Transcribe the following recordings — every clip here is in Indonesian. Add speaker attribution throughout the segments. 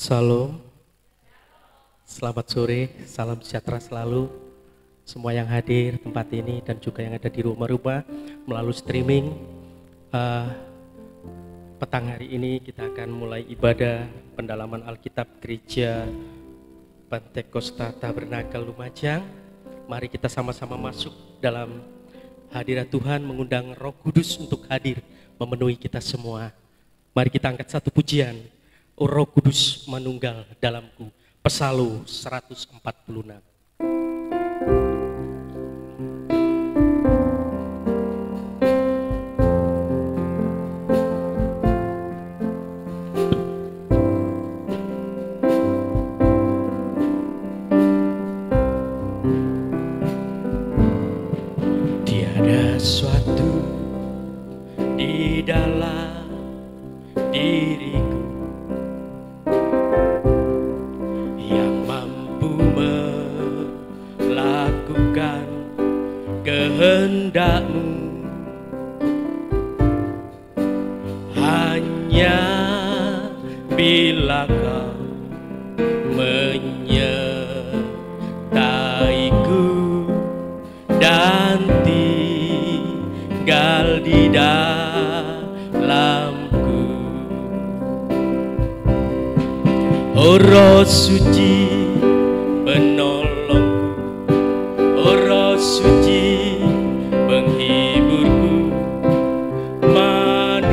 Speaker 1: Salam, selamat sore, salam sejahtera selalu semua yang hadir tempat ini dan juga yang ada di rumah-rumah melalui streaming. Petang hari ini kita akan mulai ibadah pendalaman Alkitab Gereja Pantekosta Tabernakel Lumajang. Mari kita sama-sama masuk dalam hadirat Tuhan, mengundang Roh Kudus untuk hadir memenuhi kita semua. Mari kita angkat satu pujian, O Roh Kudus manunggal dalamku, Pesalu 146. Tiada suatu di dalam diriku yang mampu melakukan kehendak-Mu. Hanya bila Kau menyertaiku dan tinggal di dalamku. O Roh Suci penolongku, O Roh Suci penghiburku, manunggal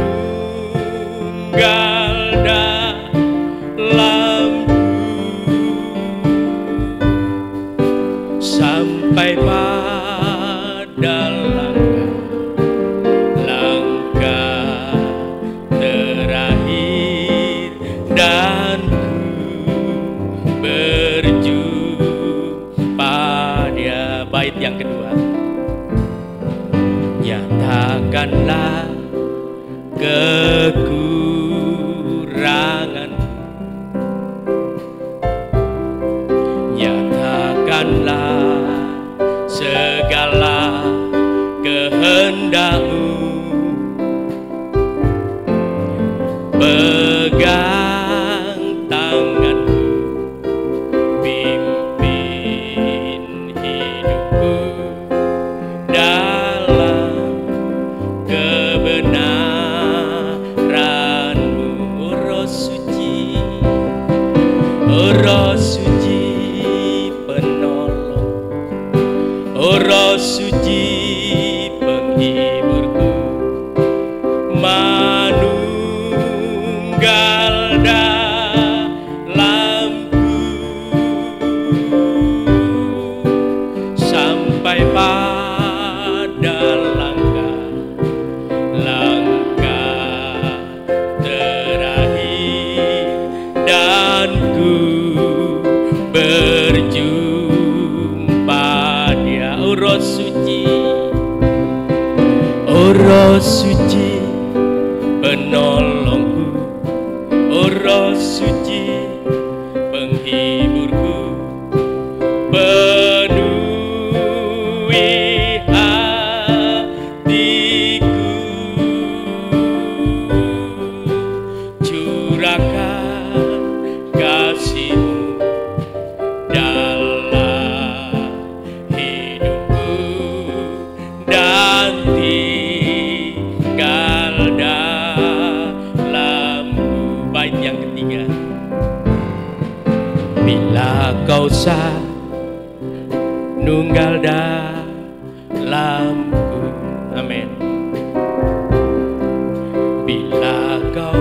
Speaker 1: dalamku sampai pada langkah terakhir dan berjumpa Dia. Bait yang kedua, nyatakanlah kekurangan, nyatakanlah segala kehendak-Mu, pegang tanganku, pimpin hidupku dalam kebenaran-Mu. O Roh Suci, O Roh Suci penolong, O Roh Suci penghiburku, manunggal dalamku sampai pada langkah terakhir dan ku berjumpa Dia. O Roh Suci, O Roh Suci penolongku, O Roh Suci penghiburku, penuhi hatiku, curahkan kasih-Mu dalam hidupku dan tinggal dalamku. Bait yang ketiga, bila Kau nunggal dalamku, amin. Bila Kau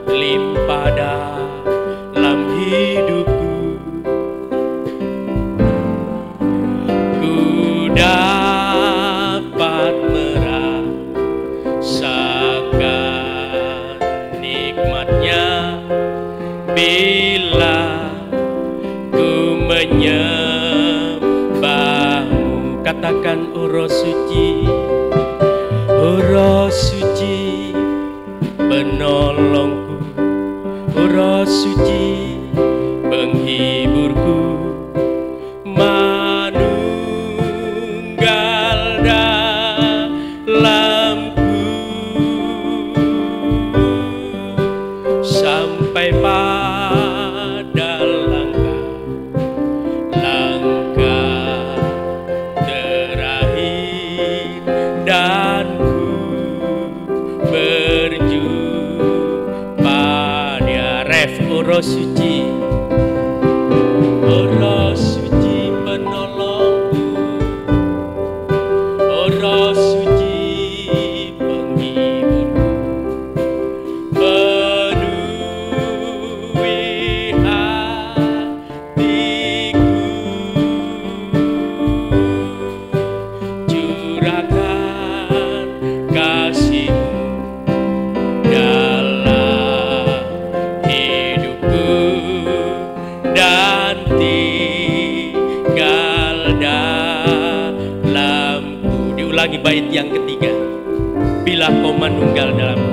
Speaker 1: melimpah dalam hidupku, ku dapat merasakan nikmatnya bila ku menyembah-Mu. Katakan, O Roh Suci, O Roh Suci penolongku, O Roh Suci penghiburku, manunggal dalamku sampai pada Roh suci, oh Roh suci penolongku, oh Roh suci penghiburku, penuhi hatiku, curahkan kasih-Mu dalam hidupku, dan tinggal dalamku. Diulangi bait yang ketiga, bila Kau manunggal dalamku.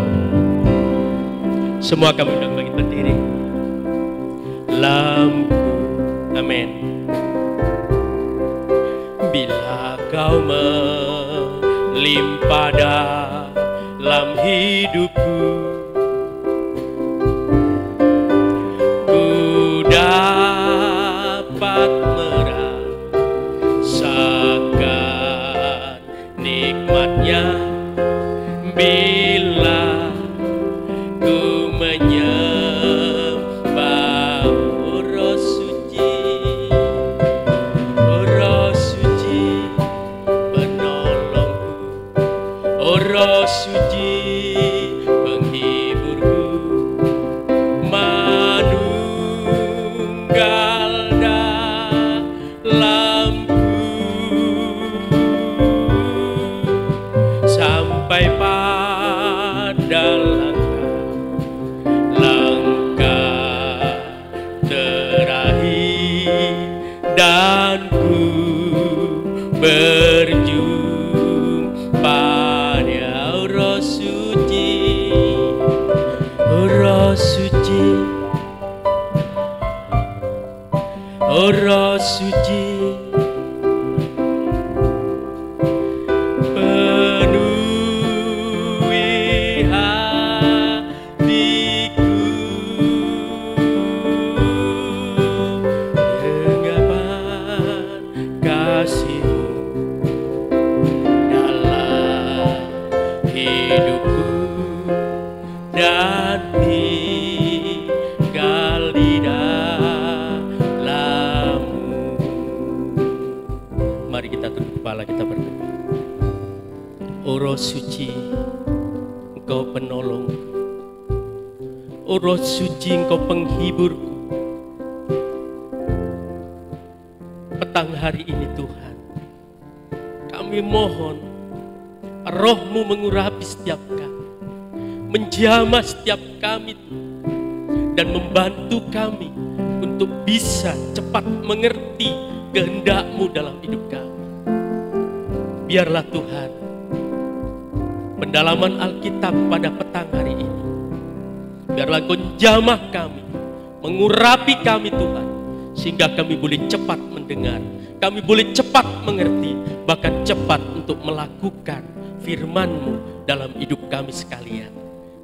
Speaker 1: Semua kami undang bagi berdiri. Lampu, amin. Bila Kau melimpah dalam hidupku, ku dapat merasakan nikmatnya bila ku menyembah. Oh Roh suci, oh Roh suci penolongku, oh Roh suci penghiburku, manunggal dalamku, sampai pada langkah terakhir, dan ku berjumpa Dia. Oh Roh suci, oh Roh suci, oh Roh suci, penuhi hatiku, genggaman kasih-Mu dalam hidupku, dan tinggal di dalam-Mu. Mari kita tunduk kepala, kita berdoa. Oh Roh suci, Engkau penolongku, oh Roh suci Engkau penghiburku. Petang hari ini Tuhan, kami mohon Roh-Mu mengurapi setiap kami, menjamah setiap kami, dan membantu kami untuk bisa cepat mengerti kehendak-Mu dalam hidup kami. Biarlah Tuhan, pendalaman Alkitab pada petang hari ini, biarlah Kau jamah kami, mengurapi kami Tuhan, sehingga kami boleh cepat mendengar, kami boleh cepat mengerti, bahkan cepat untuk melakukan firman-Mu dalam hidup kami sekalian.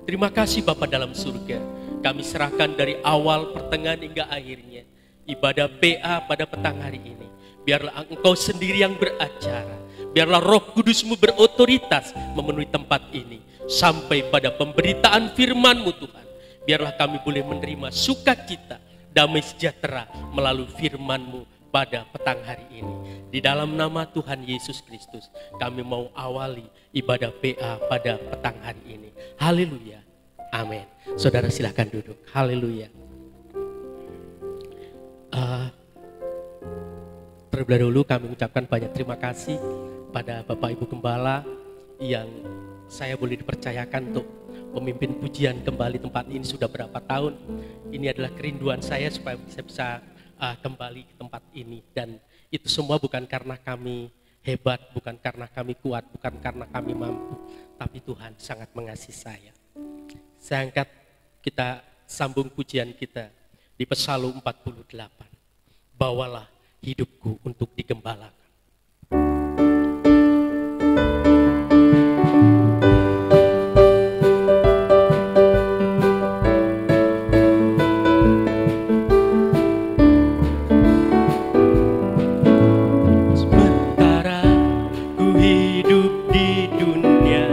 Speaker 1: Terima kasih Bapa dalam surga, kami serahkan dari awal, pertengahan hingga akhirnya ibadah PA pada petang hari ini. Biarlah Engkau sendiri yang beracara, biarlah Roh Kudus-Mu berotoritas memenuhi tempat ini, sampai pada pemberitaan firman-Mu Tuhan. Biarlah kami boleh menerima sukacita, damai sejahtera melalui firman-Mu pada petang hari ini. Di dalam nama Tuhan Yesus Kristus, kami mau awali ibadah PA pada petang hari ini. Haleluya, amin. Saudara silakan duduk. Haleluya. Terlebih dahulu kami mengucapkan banyak terima kasih pada Bapak Ibu Gembala yang saya boleh dipercayakan untuk memimpin pujian kembali tempat ini sudah berapa tahun. Ini adalah kerinduan saya supaya saya bisa kembali ke tempat ini, dan itu semua bukan karena kami hebat, bukan karena kami kuat, bukan karena kami mampu, tapi Tuhan sangat mengasihi saya. Saya angkat, kita sambung pujian kita di Psalm 48. Bawalah hidupku untuk digembalakan. Sementara ku hidup di dunia,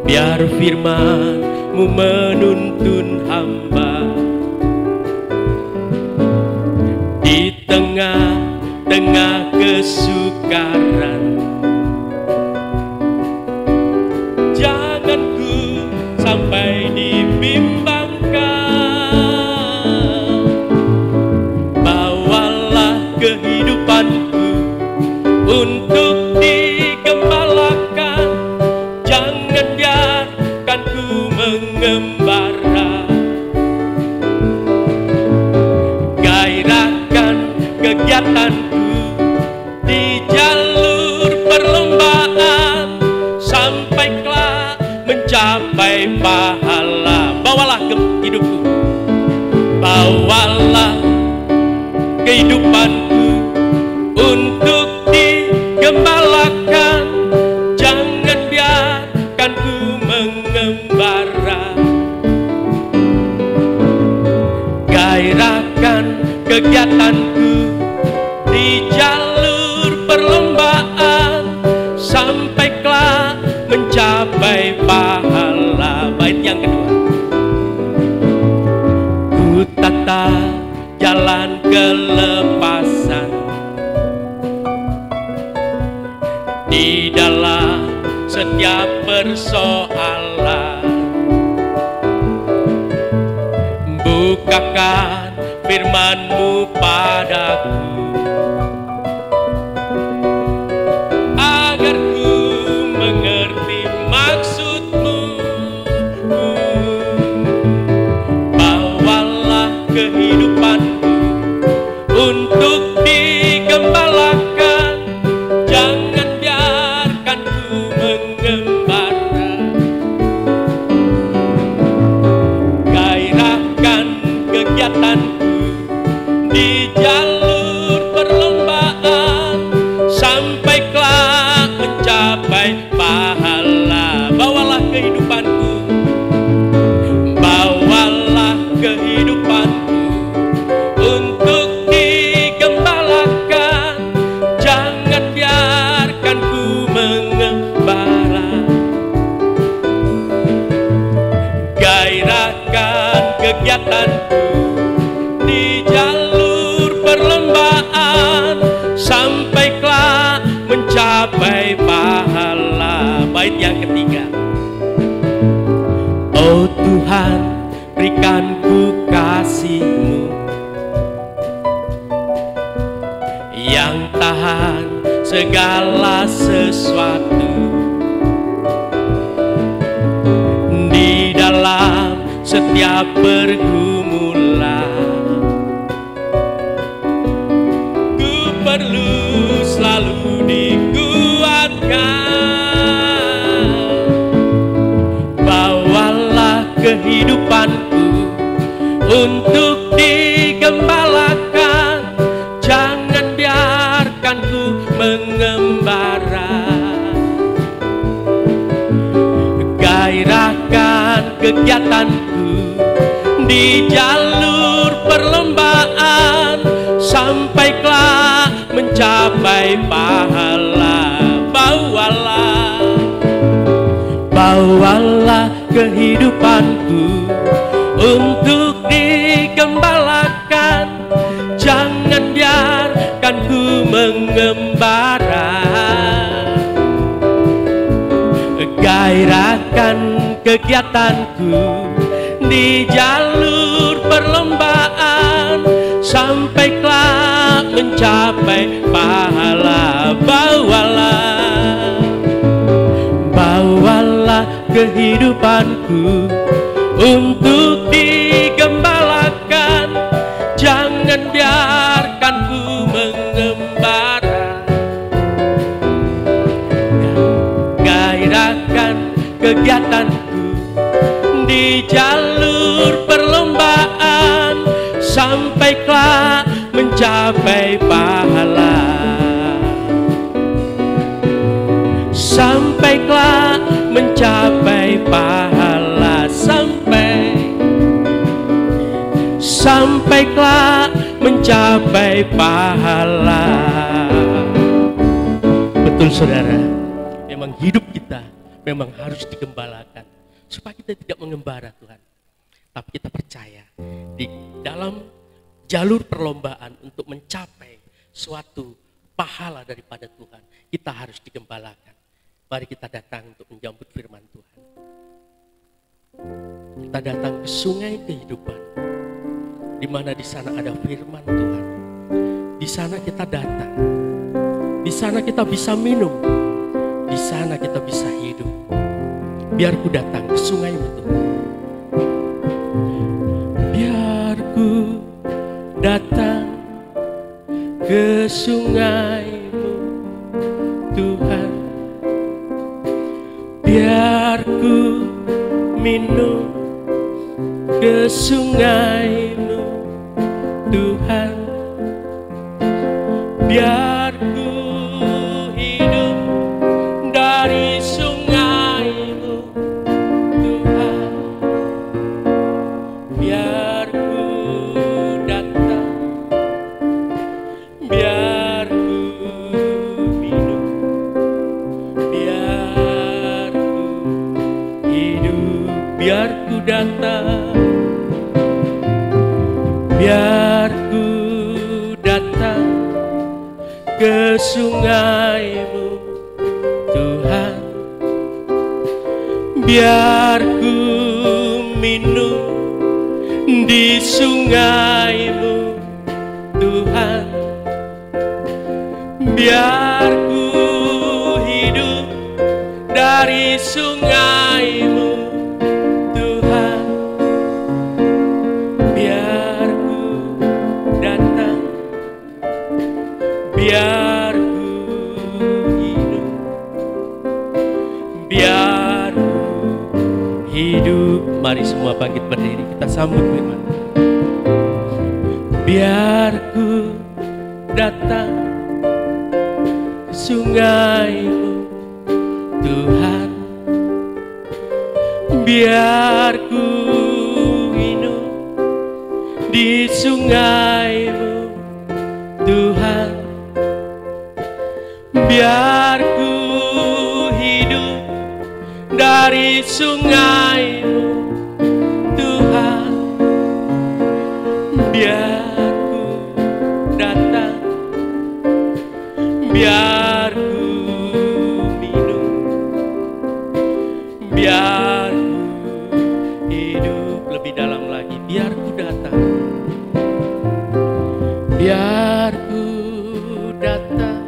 Speaker 1: biar firman-Mu menuntun hamba di tengah-tengah kesukaran. Jangan ku sampai dibimbangkan, bawalah kehidupanku untuk digembalakan. Jangan biarkan ku mengembara, gairahkan kegiatanku di jalur perlombaan sampai kelak mencapai pahala. Bawalah hidupku, bawalah kehidupanku untuk digembalakan. Jangan biarkan ku mengembara, gairahkan kegiatanku di jalur perlombaan sampai kelak mencapai pahala. Bait yang kedua, ku tata jalan kelepasan di dalam setiap persoalan. Bukakan firman-Mu padaku agar ku mengerti maksud-Mu. Bawalah kehidupanku untuk digembalakan. Jangan biarkan ku mengembara, gairahkan kegiatanku di jalur perlombaan sampai kelak mencapai pahala. Bawalah kehidupanku, bawalah kehidupanku untuk digembalakan. Jangan biarkan ku mengembara, gairahkan kegiatanku di jalur perlombaan sampai kelak mencapai pahala. Bait yang ketiga, oh Tuhan, berikan ku kasih-Mu yang tahan segala sesuatu di dalam setiap pergumulan. Ku perlu selalu dikuatkan, bawalah kehidupanku untuk digembalakan. Jangan biarkan ku mengembara, gairahkan kegiatanku di jalur perlombaan sampai kelak mencapai pahala. Bawalah kehidupanku untuk digembalakan. Jangan biarkan ku mengembara, gairahkan kegiatanku di jalur perlombaan sampai kelak mencapai pahala. Bawalah kehidupanku untuk digembalakan. Jangan biarkan ku mengembara, gairahkan kegiatanku di jalur perlombaan sampai kelak mencapai pahala. Sampai kelak mencapai pahala, sampai kelak mencapai pahala. Betul saudara, memang hidup kita memang harus digembalakan supaya kita tidak mengembara Tuhan. Tapi kita percaya di dalam jalur perlombaan untuk mencapai suatu pahala daripada Tuhan, kita harus digembalakan. Mari kita datang untuk menjemput firman Tuhan. Kita datang ke sungai kehidupan, di mana di sana ada firman Tuhan. Di sana kita datang, di sana kita bisa minum, di sana kita bisa hidup. Biar ku datang ke sungaimu Tuhan. Biar ku datang ke sungaimu Tuhan. Biar ku minum ke sungaimu Tuhan. Biar ku hidup dari sungaimu Tuhan. Biar ku datang, biar ku minum, biar ku hidup, biar ku datang, biar ku datang ke sungaimu Tuhan. Biar ku minum di sungaimu Tuhan. Biar ku hidup dari sungaimu Tuhan. Biar ku datang, biar ku hidup, biar ku hidup. Mari semua bangkit berdiri, kita sambut firman. Biar ku datang ke sungaimu Tuhan. Biar ku minum di sungaimu Tuhan. Biar ku hidup dari sungaimu Tuhan. Biar ku datang, biar ku minum, biar ku hidup. Lebih dalam lagi, biar ku datang, biar ku datang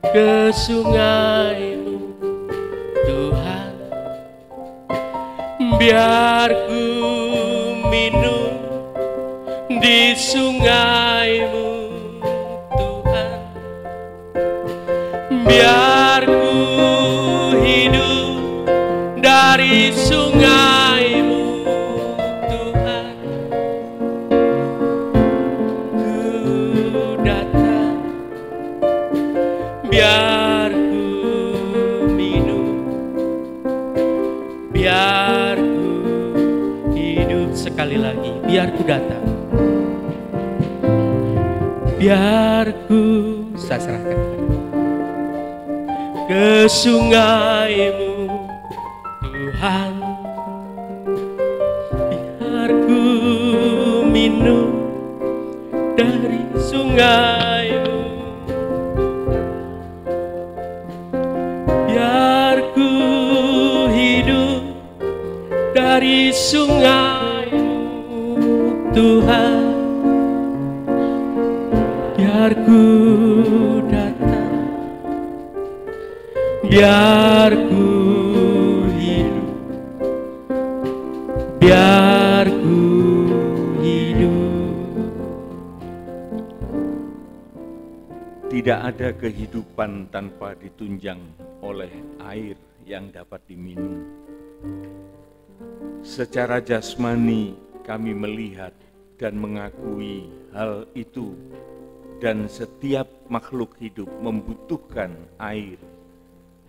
Speaker 1: ke sungaimu Tuhan. Biar ku minum di sungaimu Tuhan. Biar ku hidup dari sungaimu Tuhan. Ku datang, biar ku minum, biar ku hidup. Sekali lagi, biar ku datang, biar ku, saya serahkan ke sungaimu Tuhan. Biar ku minum dari sungaimu, biar ku hidup dari sungaimu Tuhan. Biar ku datang, biar ku hidup, biar ku hidup.
Speaker 2: Tidak ada kehidupan tanpa ditunjang oleh air yang dapat diminum. Secara jasmani kami melihat dan mengakui hal itu, dan setiap makhluk hidup membutuhkan air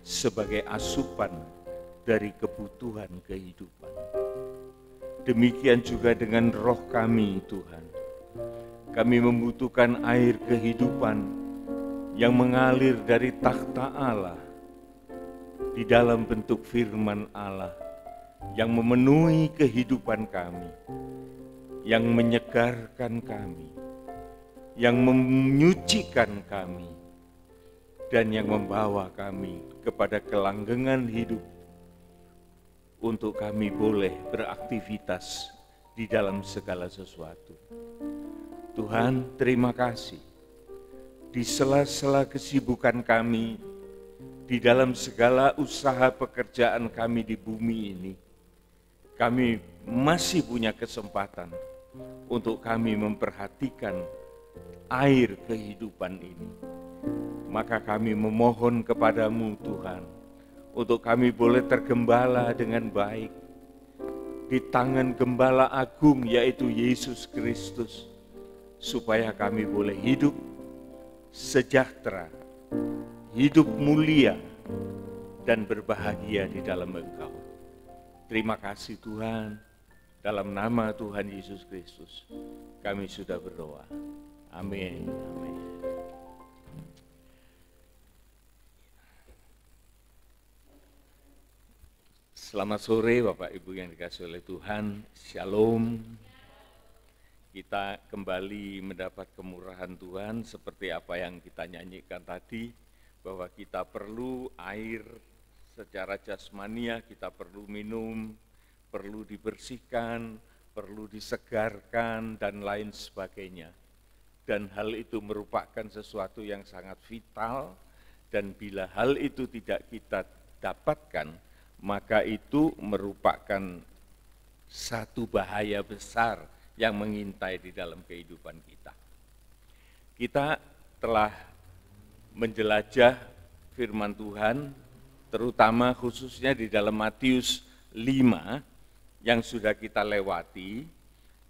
Speaker 2: sebagai asupan dari kebutuhan kehidupan. Demikian juga dengan roh kami, Tuhan. Kami membutuhkan air kehidupan yang mengalir dari takhta Allah di dalam bentuk firman Allah yang memenuhi kehidupan kami, yang menyegarkan kami, yang menyucikan kami, dan yang membawa kami kepada kelanggengan hidup untuk kami boleh beraktivitas di dalam segala sesuatu. Tuhan, terima kasih. Di sela-sela kesibukan kami, di dalam segala usaha pekerjaan kami di bumi ini, kami masih punya kesempatan untuk kami memperhatikan air kehidupan ini. Maka kami memohon kepadamu Tuhan, untuk kami boleh tergembala dengan baik di tangan Gembala Agung yaitu Yesus Kristus, supaya kami boleh hidup sejahtera, hidup mulia, dan berbahagia di dalam Engkau. Terima kasih Tuhan, dalam nama Tuhan Yesus Kristus kami sudah berdoa. Amin. Amin. Selamat sore Bapak Ibu yang dikasihi oleh Tuhan, Shalom. Kita kembali mendapat kemurahan Tuhan seperti apa yang kita nyanyikan tadi, bahwa kita perlu air secara jasmania, kita perlu minum, perlu dibersihkan, perlu disegarkan, dan lain sebagainya. Dan hal itu merupakan sesuatu yang sangat vital, dan bila hal itu tidak kita dapatkan, maka itu merupakan satu bahaya besar yang mengintai di dalam kehidupan kita. Kita telah menjelajah firman Tuhan, terutama khususnya di dalam Matius 5 yang sudah kita lewati,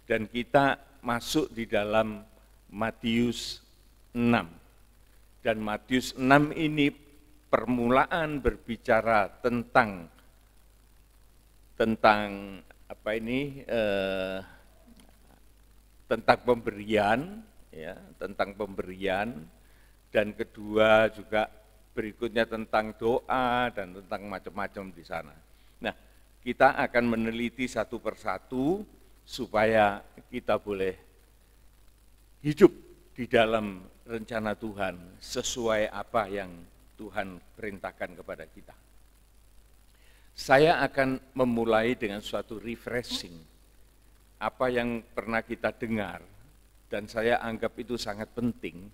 Speaker 2: dan kita masuk di dalam Matius 6. Dan Matius 6 ini permulaan berbicara tentang tentang pemberian, ya, tentang pemberian, dan kedua juga berikutnya tentang doa dan tentang macam-macam di sana. Nah, kita akan meneliti satu persatu supaya kita boleh hidup di dalam rencana Tuhan sesuai apa yang Tuhan perintahkan kepada kita. Saya akan memulai dengan suatu refreshing apa yang pernah kita dengar, dan saya anggap itu sangat penting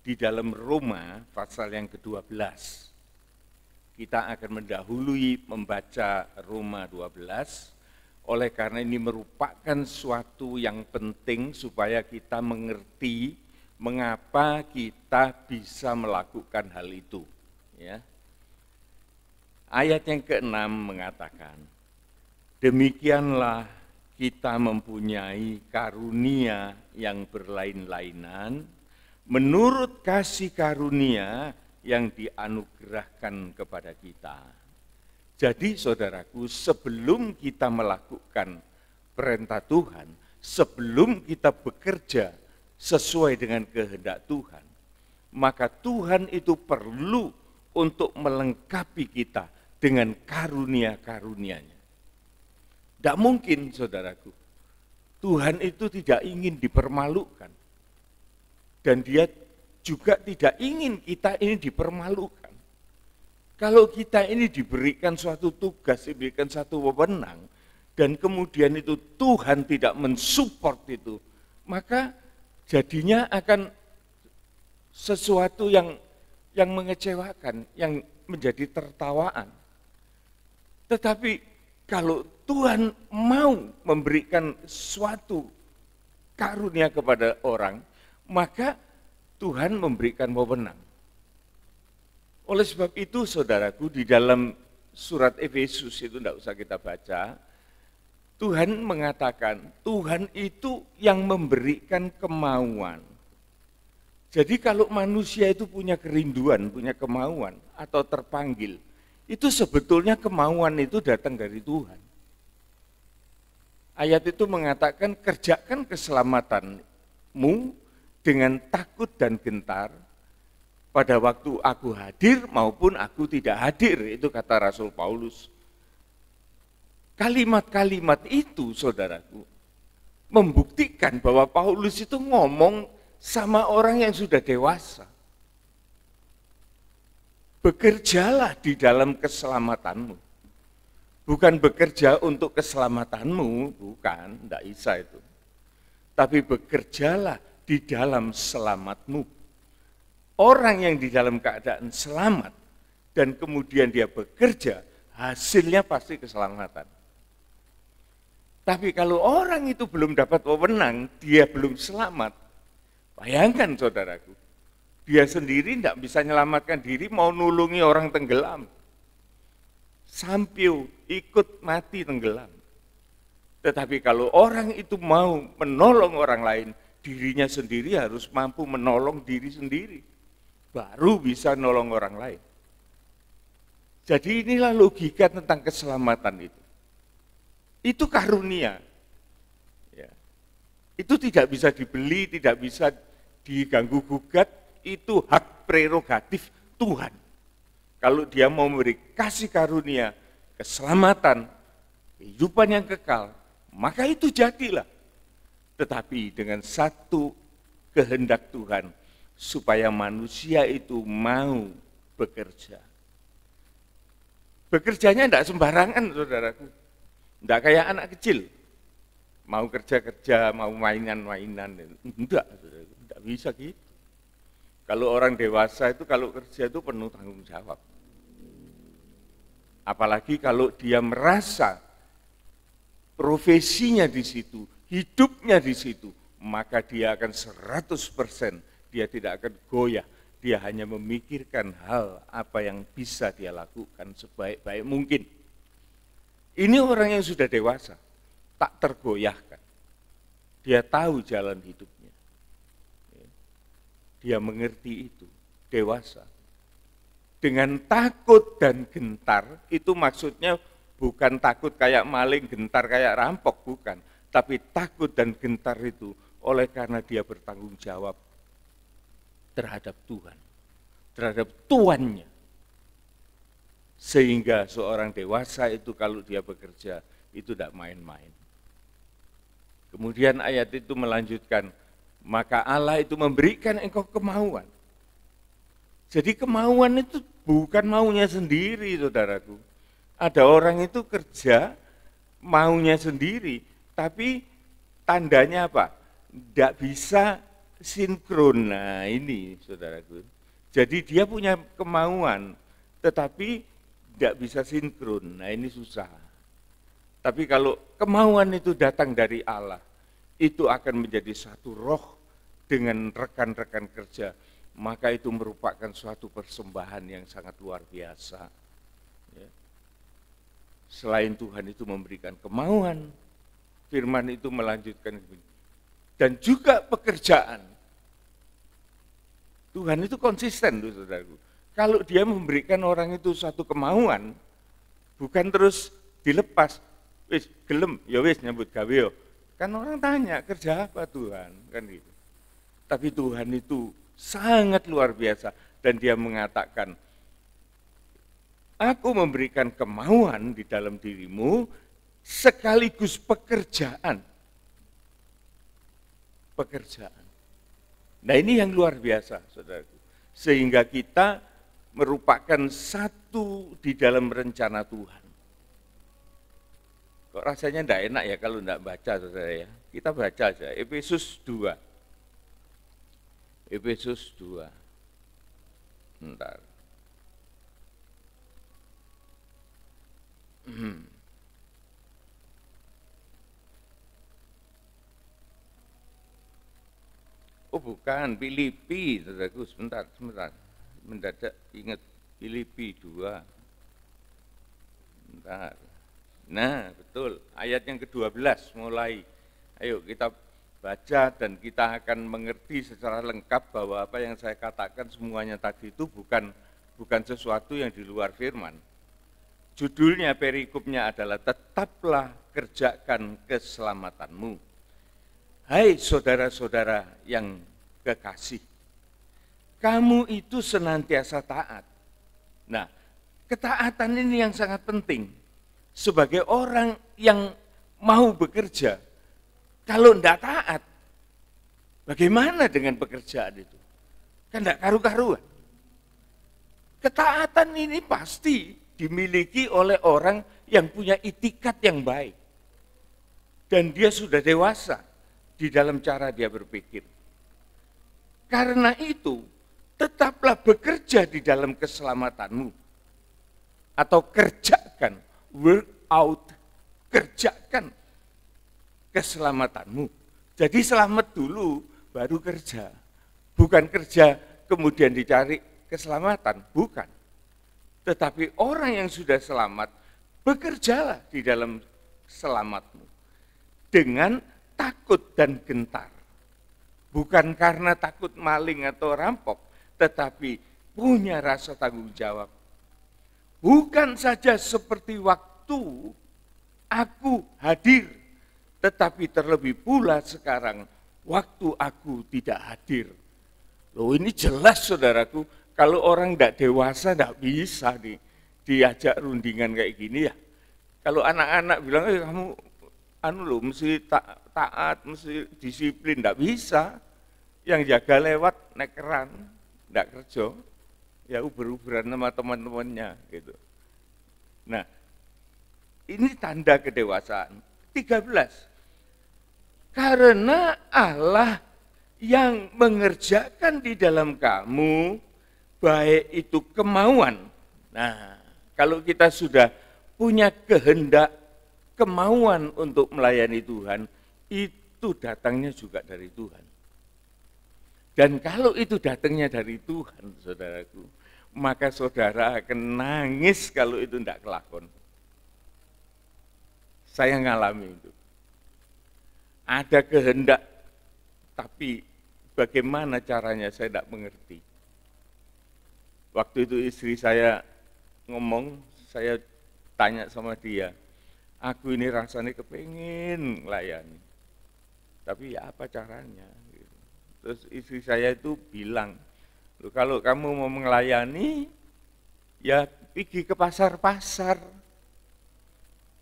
Speaker 2: di dalam Roma pasal yang ke-12. Kita akan mendahului membaca Roma 12, oleh karena ini merupakan suatu yang penting supaya kita mengerti mengapa kita bisa melakukan hal itu. Ya. Ayat yang ke-6 mengatakan, demikianlah kita mempunyai karunia yang berlain-lainan menurut kasih karunia yang dianugerahkan kepada kita. Jadi saudaraku, sebelum kita melakukan perintah Tuhan, sebelum kita bekerja sesuai dengan kehendak Tuhan, maka Tuhan itu perlu untuk melengkapi kita dengan karunia-karunia-Nya. Tidak mungkin, saudaraku, Tuhan itu tidak ingin dipermalukan. Dan Dia juga tidak ingin kita ini dipermalukan. Kalau kita ini diberikan suatu tugas, diberikan satu wewenang, dan kemudian itu Tuhan tidak mensupport itu, maka jadinya akan sesuatu yang mengecewakan, yang menjadi tertawaan. Tetapi kalau Tuhan mau memberikan suatu karunia kepada orang, maka Tuhan memberikan wewenang. Oleh sebab itu, saudaraku, di dalam surat Efesus itu tidak usah kita baca, Tuhan mengatakan, Tuhan itu yang memberikan kemauan. Jadi kalau manusia itu punya kerinduan, punya kemauan, atau terpanggil, itu sebetulnya kemauan itu datang dari Tuhan. Ayat itu mengatakan, kerjakan keselamatanmu dengan takut dan gentar pada waktu aku hadir maupun aku tidak hadir, itu kata Rasul Paulus. kalimat-kalimat itu, saudaraku, membuktikan bahwa Paulus itu ngomong sama orang yang sudah dewasa. Bekerjalah di dalam keselamatanmu. Bukan bekerja untuk keselamatanmu, bukan, tidak bisa itu. Tapi bekerjalah di dalam selamatmu. Orang yang di dalam keadaan selamat dan kemudian dia bekerja, hasilnya pasti keselamatan. Tapi kalau orang itu belum dapat wewenang, dia belum selamat, bayangkan saudaraku, dia sendiri tidak bisa menyelamatkan diri, mau nulungi orang tenggelam. Sampai ikut mati tenggelam. Tetapi kalau orang itu mau menolong orang lain, dirinya sendiri harus mampu menolong diri sendiri. Baru bisa nolong orang lain. Jadi inilah logika tentang keselamatan itu. Itu karunia. Ya. Itu tidak bisa dibeli, tidak bisa diganggu gugat, itu hak prerogatif Tuhan. Kalau dia mau memberi kasih karunia, keselamatan, kehidupan yang kekal, maka itu jadilah. Tetapi dengan satu kehendak Tuhan, supaya manusia itu mau bekerja. Bekerjanya tidak sembarangan, saudaraku. Tidak kayak anak kecil. Mau kerja-kerja, mau mainan-mainan. Enggak, saudaraku. Tidak bisa gitu. Kalau orang dewasa itu kalau kerja itu penuh tanggung jawab. Apalagi kalau dia merasa profesinya di situ, hidupnya di situ, maka dia akan 100%, dia tidak akan goyah. Dia hanya memikirkan hal apa yang bisa dia lakukan sebaik-baik mungkin. Ini orang yang sudah dewasa, tak tergoyahkan. Dia tahu jalan hidupnya. Dia mengerti itu, dewasa. Dengan takut dan gentar, itu maksudnya bukan takut kayak maling, gentar kayak rampok, bukan. Tapi takut dan gentar itu oleh karena dia bertanggung jawab terhadap Tuhan, terhadap tuannya. Sehingga seorang dewasa itu kalau dia bekerja, itu tidak main-main. Kemudian ayat itu melanjutkan, maka Allah itu memberikan engkau kemauan. Jadi kemauan itu bukan maunya sendiri, saudaraku. Ada orang itu kerja maunya sendiri, tapi tandanya apa? Tidak bisa sinkron. Nah ini, saudaraku. Jadi dia punya kemauan, tetapi tidak bisa sinkron. Nah ini susah. Tapi kalau kemauan itu datang dari Allah, itu akan menjadi satu roh dengan rekan-rekan kerja, maka itu merupakan suatu persembahan yang sangat luar biasa. Ya. Selain Tuhan itu memberikan kemauan, firman itu melanjutkan, dan juga pekerjaan. Tuhan itu konsisten, saudaraku. Kalau dia memberikan orang itu satu kemauan, bukan terus dilepas, wis gelem, ya wis nyambut gawe yo. Kan orang tanya, kerja apa Tuhan? Kan gitu. Tapi Tuhan itu sangat luar biasa dan dia mengatakan, aku memberikan kemauan di dalam dirimu sekaligus pekerjaan. Pekerjaan. Nah ini yang luar biasa, saudaraku. Sehingga kita merupakan satu di dalam rencana Tuhan. Kok rasanya tidak enak ya kalau tidak baca, saudara ya. Kita baca aja, Efesus 2. Efesus 2. Bentar. Oh bukan, Filipi, saudaraku, sebentar. Mendadak ingat Filipi 2. Bentar. Nah, betul. Ayat yang ke-12 mulai. Ayo kita baca dan kita akan mengerti secara lengkap bahwa apa yang saya katakan semuanya tadi itu bukan sesuatu yang di luar firman. Judulnya, perikopnya adalah tetaplah kerjakan keselamatanmu. Hai saudara-saudara yang kekasih, kamu itu senantiasa taat. Nah, ketaatan ini yang sangat penting. sebagai orang yang mau bekerja, kalau tidak taat, bagaimana dengan pekerjaan itu? Kan tidak karu-karuan. Ketaatan ini pasti dimiliki oleh orang yang punya itikat yang baik. Dan dia sudah dewasa di dalam cara dia berpikir. Karena itu, tetaplah bekerja di dalam keselamatanmu. Atau kerjakan, work out, kerjakan keselamatanmu. Jadi selamat dulu, baru kerja. Bukan kerja kemudian dicari keselamatan, bukan. Tetapi orang yang sudah selamat, bekerjalah di dalam selamatmu. Dengan takut dan gentar. Bukan karena takut maling atau rampok, tetapi punya rasa tanggung jawab. Bukan saja seperti waktu aku hadir, tetapi terlebih pula sekarang waktu aku tidak hadir. Loh ini jelas saudaraku, kalau orang tidak dewasa tidak bisa diajak rundingan kayak gini ya. Kalau anak-anak bilang, kamu mesti taat, mesti disiplin, tidak bisa. Yang jaga lewat nekeran, tidak kerja, ya uber-uberan sama teman-temannya gitu. Nah, ini tanda kedewasaan. 13. Karena Allah yang mengerjakan di dalam kamu, baik itu kemauan. Nah, kalau kita sudah punya kehendak, kemauan untuk melayani Tuhan, itu datangnya juga dari Tuhan. Dan kalau itu datangnya dari Tuhan, saudaraku, maka saudara akan nangis kalau itu tidak kelakon. Saya ngalami itu. Ada kehendak, tapi bagaimana caranya saya tidak mengerti. Waktu itu istri saya ngomong, saya tanya sama dia, aku ini rasanya kepengin melayani, tapi ya apa caranya? Terus istri saya itu bilang, kalau kamu mau melayani, ya pergi ke pasar-pasar.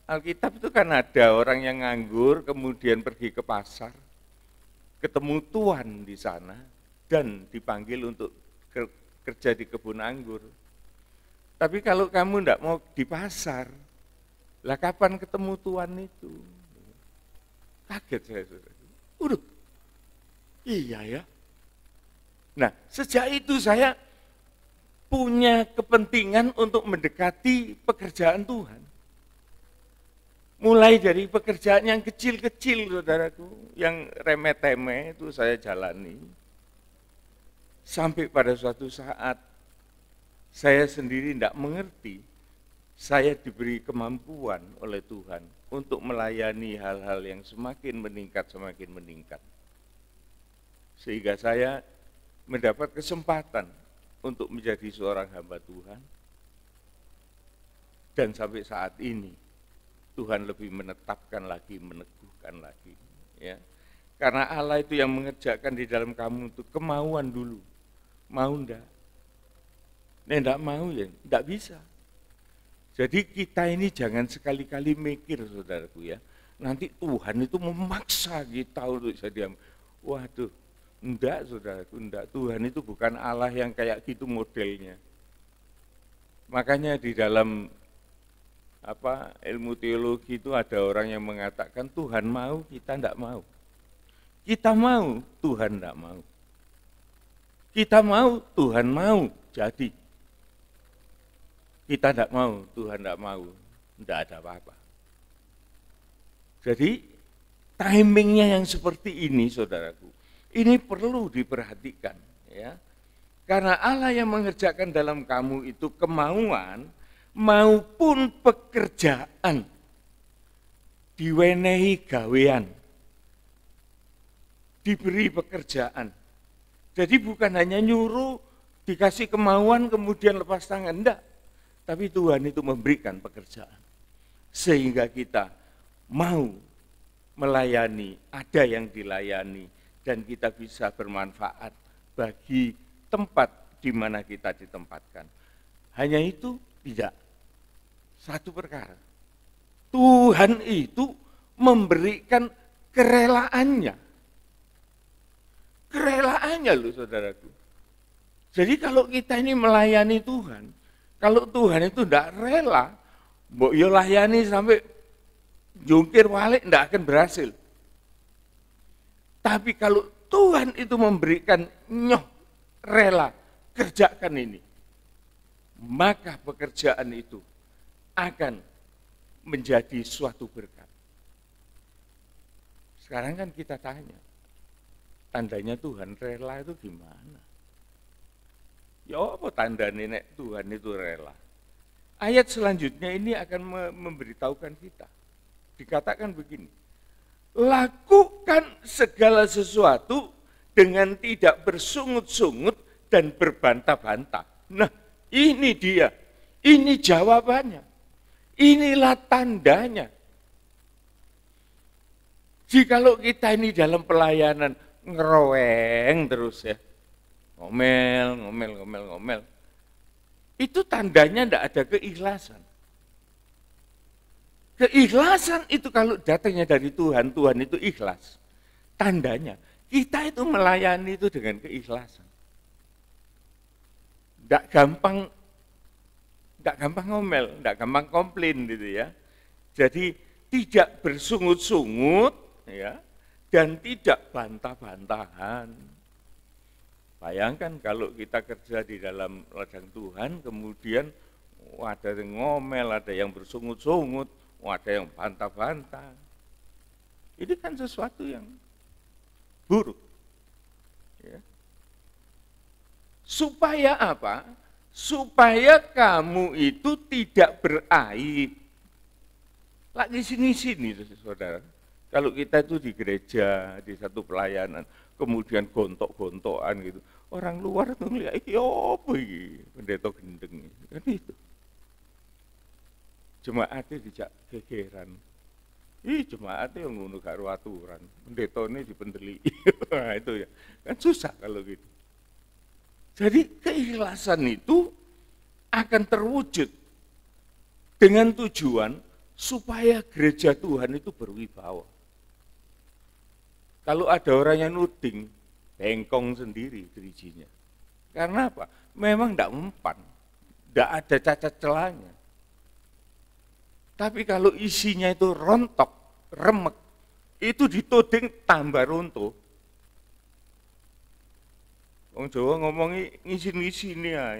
Speaker 2: Alkitab itu kan ada orang yang nganggur, kemudian pergi ke pasar, ketemu Tuhan di sana, dan dipanggil untuk kerja di kebun anggur. Tapi kalau kamu tidak mau di pasar, lah kapan ketemu Tuhan itu? Kaget saya, saudara. Iya ya. Nah, sejak itu saya punya kepentingan untuk mendekati pekerjaan Tuhan. Mulai dari pekerjaan yang kecil-kecil, saudaraku, yang remeh-temeh itu saya jalani. Sampai pada suatu saat, saya sendiri tidak mengerti, saya diberi kemampuan oleh Tuhan untuk melayani hal-hal yang semakin meningkat. Sehingga saya mendapat kesempatan untuk menjadi seorang hamba Tuhan. Dan sampai saat ini, Tuhan lebih menetapkan lagi, meneguhkan lagi. Ya. Karena Allah itu yang mengerjakan di dalam kamu untuk kemauan dulu. Mau enggak? Nah, enggak mau ya, enggak bisa. Jadi kita ini jangan sekali-kali mikir, saudaraku ya. Nanti Tuhan itu memaksa kita untuk jadi hamba. Waduh, enggak saudaraku, enggak. Tuhan itu bukan Allah yang kayak gitu modelnya. Makanya di dalam ilmu teologi itu ada orang yang mengatakan Tuhan mau, kita enggak mau. Kita mau, Tuhan enggak mau. Kita mau, Tuhan mau, jadi. Kita enggak mau, Tuhan enggak mau, enggak ada apa-apa. Jadi timingnya yang seperti ini, saudaraku, ini perlu diperhatikan, ya. Karena Allah yang mengerjakan dalam kamu itu kemauan maupun pekerjaan, diwenehi gawean, diberi pekerjaan. Jadi bukan hanya nyuruh, dikasih kemauan kemudian lepas tangan, enggak. Tapi Tuhan itu memberikan pekerjaan. Sehingga kita mau melayani, ada yang dilayani, dan kita bisa bermanfaat bagi tempat di mana kita ditempatkan. Hanya itu tidak. Satu perkara, Tuhan itu memberikan kerelaannya. Kerelaannya loh saudaraku. Jadi kalau kita ini melayani Tuhan, kalau Tuhan itu tidak rela, mbok yo layani sampai jungkir balik tidak akan berhasil. Tapi kalau Tuhan itu memberikan nyoh rela, kerjakan ini, maka pekerjaan itu akan menjadi suatu berkat. Sekarang kan kita tanya, tandanya Tuhan rela itu gimana? Ya apa tandanya nek Tuhan itu rela? Ayat selanjutnya ini akan memberitahukan kita. Dikatakan begini, lakukan segala sesuatu dengan tidak bersungut-sungut dan berbantah-bantah. Nah, ini dia, ini jawabannya, inilah tandanya. Jikalau kita ini dalam pelayanan ngeroweng terus ya, ngomel, itu tandanya tidak ada keikhlasan. Keikhlasan itu kalau datangnya dari Tuhan, Tuhan itu ikhlas. Tandanya kita itu melayani itu dengan keikhlasan. Tidak gampang ngomel, tidak gampang komplain gitu ya. Jadi tidak bersungut-sungut ya, dan tidak bantah-bantahan. Bayangkan kalau kita kerja di dalam ladang Tuhan, kemudian ada yang ngomel, ada yang bersungut-sungut, ada yang bantah-bantah. Ini kan sesuatu yang buruk. Ya. Supaya apa? Supaya kamu itu tidak beraib. Lagi sini-sini, saudara. Kalau kita itu di gereja, di satu pelayanan, kemudian gontok-gontokan gitu. Orang luar tuh ngeliat, iki apa iki? Pendeta gendeng. Kan itu. Jemaatnya dijak gegeran. Jemaatnya yang ngono gak aturan. Pendeta ini dipendeli. Nah, itu ya. Kan susah kalau gitu. Jadi keikhlasan itu akan terwujud dengan tujuan supaya gereja Tuhan itu berwibawa. Kalau ada orang yang nuding, bengkong sendiri dirijinya. Karena apa? Memang tidak mempan, tidak ada cacat celahnya. Tapi kalau isinya itu rontok, remek, itu dituding tambah runtuh. Wong Jawa ngomongi ngisin-ngisin ya.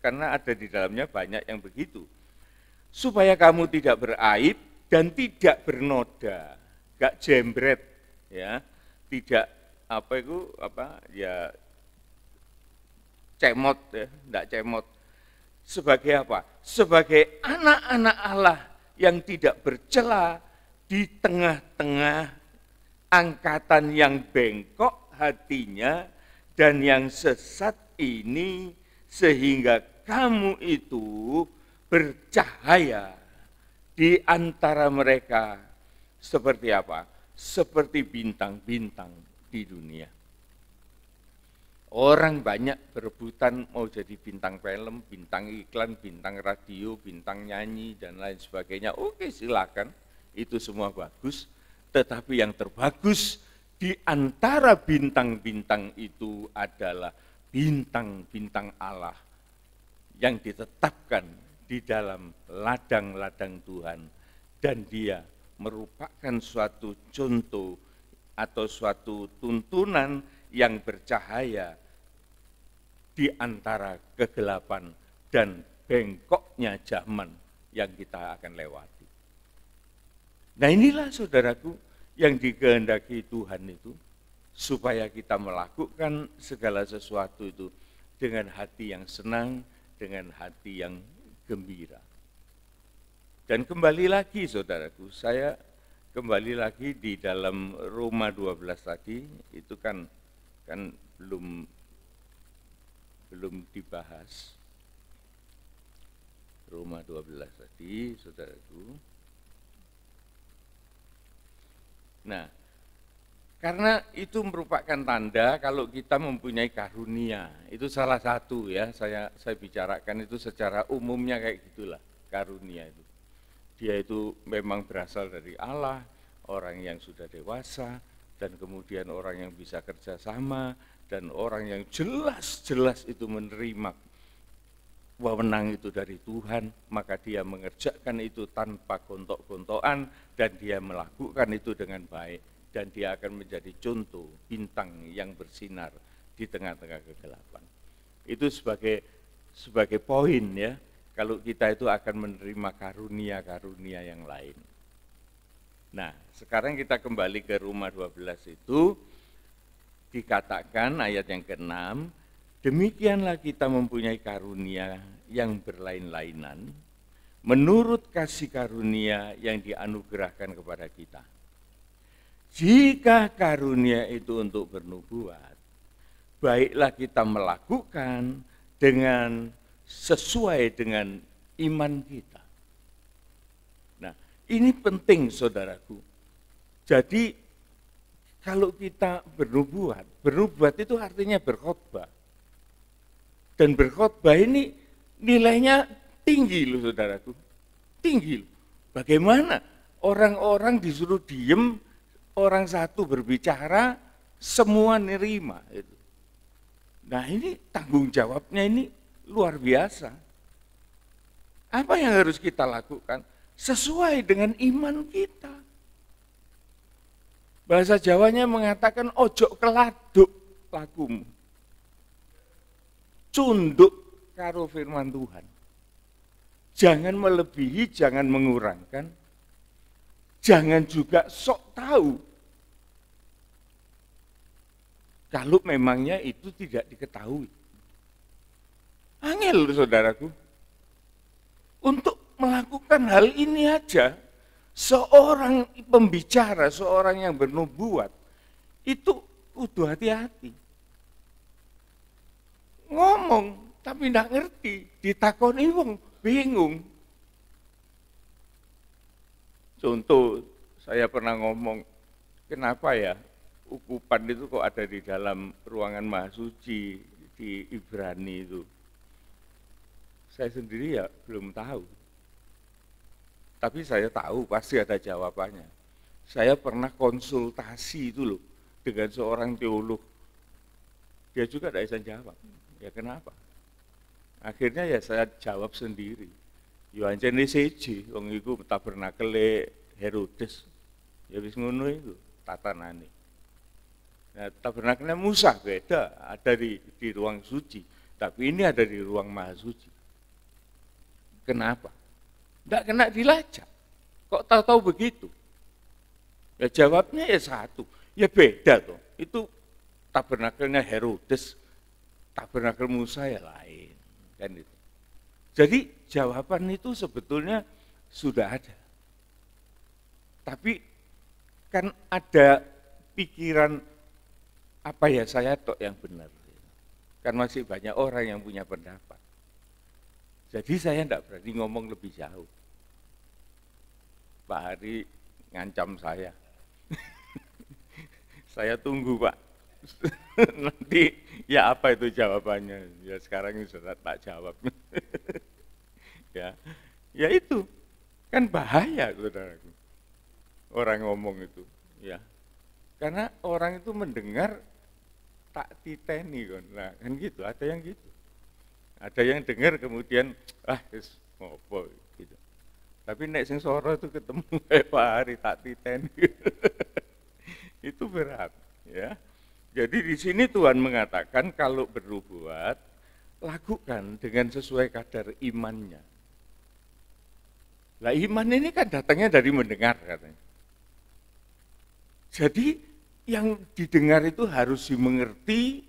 Speaker 2: Karena ada di dalamnya banyak yang begitu. Supaya kamu tidak beraib dan tidak bernoda. Gak jembret, ya, tidak cemot, ya, tidak cemot. Sebagai apa? Sebagai anak-anak Allah yang tidak bercela di tengah-tengah angkatan yang bengkok hatinya dan yang sesat ini, sehingga kamu itu bercahaya di antara mereka. Seperti apa? Seperti bintang-bintang di dunia. Orang banyak berebutan mau jadi bintang film, bintang iklan, bintang radio, bintang nyanyi, dan lain sebagainya. Oke, silakan, itu semua bagus. Tetapi yang terbagus di antara bintang-bintang itu adalah bintang-bintang Allah yang ditetapkan di dalam ladang-ladang Tuhan. Dan dia merupakan suatu contoh atau suatu tuntunan yang bercahaya di antara kegelapan dan bengkoknya zaman yang kita akan lewati. Nah inilah saudaraku yang dikehendaki Tuhan itu, supaya kita melakukan segala sesuatu itu dengan hati yang senang, dengan hati yang gembira. Dan kembali lagi saudaraku, saya kembali lagi di dalam Roma 12 tadi, itu kan belum dibahas. Roma 12 tadi, saudaraku. Nah, karena itu merupakan tanda kalau kita mempunyai karunia. Itu salah satu ya, saya bicarakan itu secara umumnya kayak gitulah, karunia itu. dia itu memang berasal dari Allah, orang yang sudah dewasa, dan kemudian orang yang bisa kerjasama, dan orang yang jelas-jelas itu menerima wewenang itu dari Tuhan, maka dia mengerjakan itu tanpa gontok-gontokan, dan dia melakukan itu dengan baik, dan dia akan menjadi contoh bintang yang bersinar di tengah-tengah kegelapan. Itu sebagai poin ya, kalau kita itu akan menerima karunia-karunia yang lain. Nah, sekarang kita kembali ke Roma 12 itu, dikatakan ayat yang ke-6, demikianlah kita mempunyai karunia yang berlain-lainan, menurut kasih karunia yang dianugerahkan kepada kita. Jika karunia itu untuk bernubuat, baiklah kita melakukan dengan sesuai dengan iman kita. Nah, ini penting saudaraku. Jadi kalau kita bernubuat itu artinya berkhotbah. Dan berkhotbah ini nilainya tinggi loh saudaraku. Tinggi loh. Bagaimana orang-orang disuruh diem, orang satu berbicara, semua nerima. Nah ini tanggung jawabnya ini luar biasa. Apa yang harus kita lakukan? Sesuai dengan iman kita. Bahasa Jawanya mengatakan ojo keladuk lakumu. Cunduk karo firman Tuhan. Jangan melebihi, jangan mengurangkan. Jangan juga sok tahu. Kalau memangnya itu tidak diketahui. Angel saudaraku. Untuk melakukan hal ini aja, seorang pembicara, seorang yang bernubuat, itu kudu hati-hati. Ngomong, tapi tidak ngerti, ditakoni wong bingung. Contoh, saya pernah ngomong, kenapa ya ukupan itu kok ada di dalam ruangan Maha Suci di Ibrani itu. Saya sendiri ya belum tahu. Tapi saya tahu pasti ada jawabannya. Saya pernah konsultasi itu loh dengan seorang teolog. Dia juga tidak bisa jawab. Ya kenapa? Akhirnya ya saya jawab sendiri. Ya anjene seji, wong iku tabernakele Herodes. Ya wis ngono iku tatanane. Nah, tabernakelnya Musa beda, ada di ruang suci. Tapi ini ada di ruang Maha Suci. Kenapa? Tidak kena dilacak. Kok tahu-tahu begitu? Ya jawabnya ya satu. Ya beda toh. Itu tabernakelnya Herodes, tabernakel Musa ya lain. Kan itu. Jadi jawaban itu sebetulnya sudah ada. Tapi kan ada pikiran apa ya saya tok yang benar. Kan masih banyak orang yang punya pendapat. Jadi saya tidak berani ngomong lebih jauh. Pak Hari ngancam saya. Saya tunggu Pak. Nanti ya apa itu jawabannya? Ya sekarang ini sudah tak jawab. Ya itu kan bahaya saudaraku. Orang ngomong itu, ya. Karena orang itu mendengar tak titeni kan. Nah, kan gitu, ada yang gitu. Ada yang dengar kemudian wis ngopo gitu. Tapi nek sing soro itu ketemu Pak Hari tak titeni. Itu berat, ya. Jadi di sini Tuhan mengatakan kalau bernubuat lakukan dengan sesuai kadar imannya. Lah iman ini kan datangnya dari mendengar katanya. Jadi yang didengar itu harus dimengerti,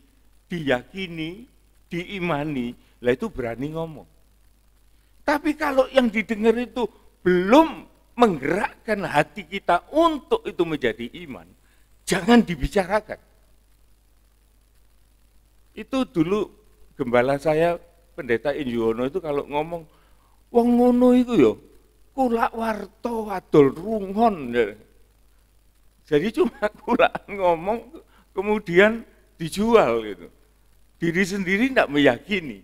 Speaker 2: diyakini, diimani, lah itu berani ngomong. Tapi kalau yang didengar itu belum menggerakkan hati kita untuk itu menjadi iman, jangan dibicarakan. Itu dulu gembala saya, Pendeta Injono itu kalau ngomong, wong ngono itu yo, kulak warto adol rungon. Jadi cuma kulak ngomong kemudian dijual gitu. Diri sendiri tidak meyakini.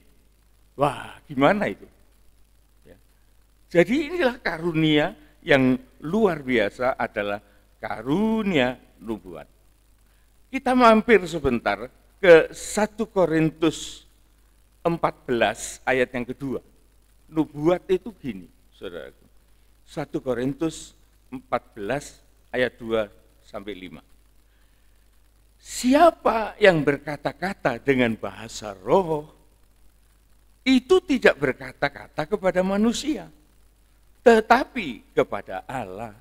Speaker 2: Wah, gimana itu? Ya. Jadi inilah karunia yang luar biasa adalah karunia nubuat. Kita mampir sebentar ke 1 Korintus 14 ayat yang kedua. Nubuat itu gini, saudaraku. 1 Korintus 14 ayat 2 sampai 5. Siapa yang berkata-kata dengan bahasa roh, itu tidak berkata-kata kepada manusia, tetapi kepada Allah.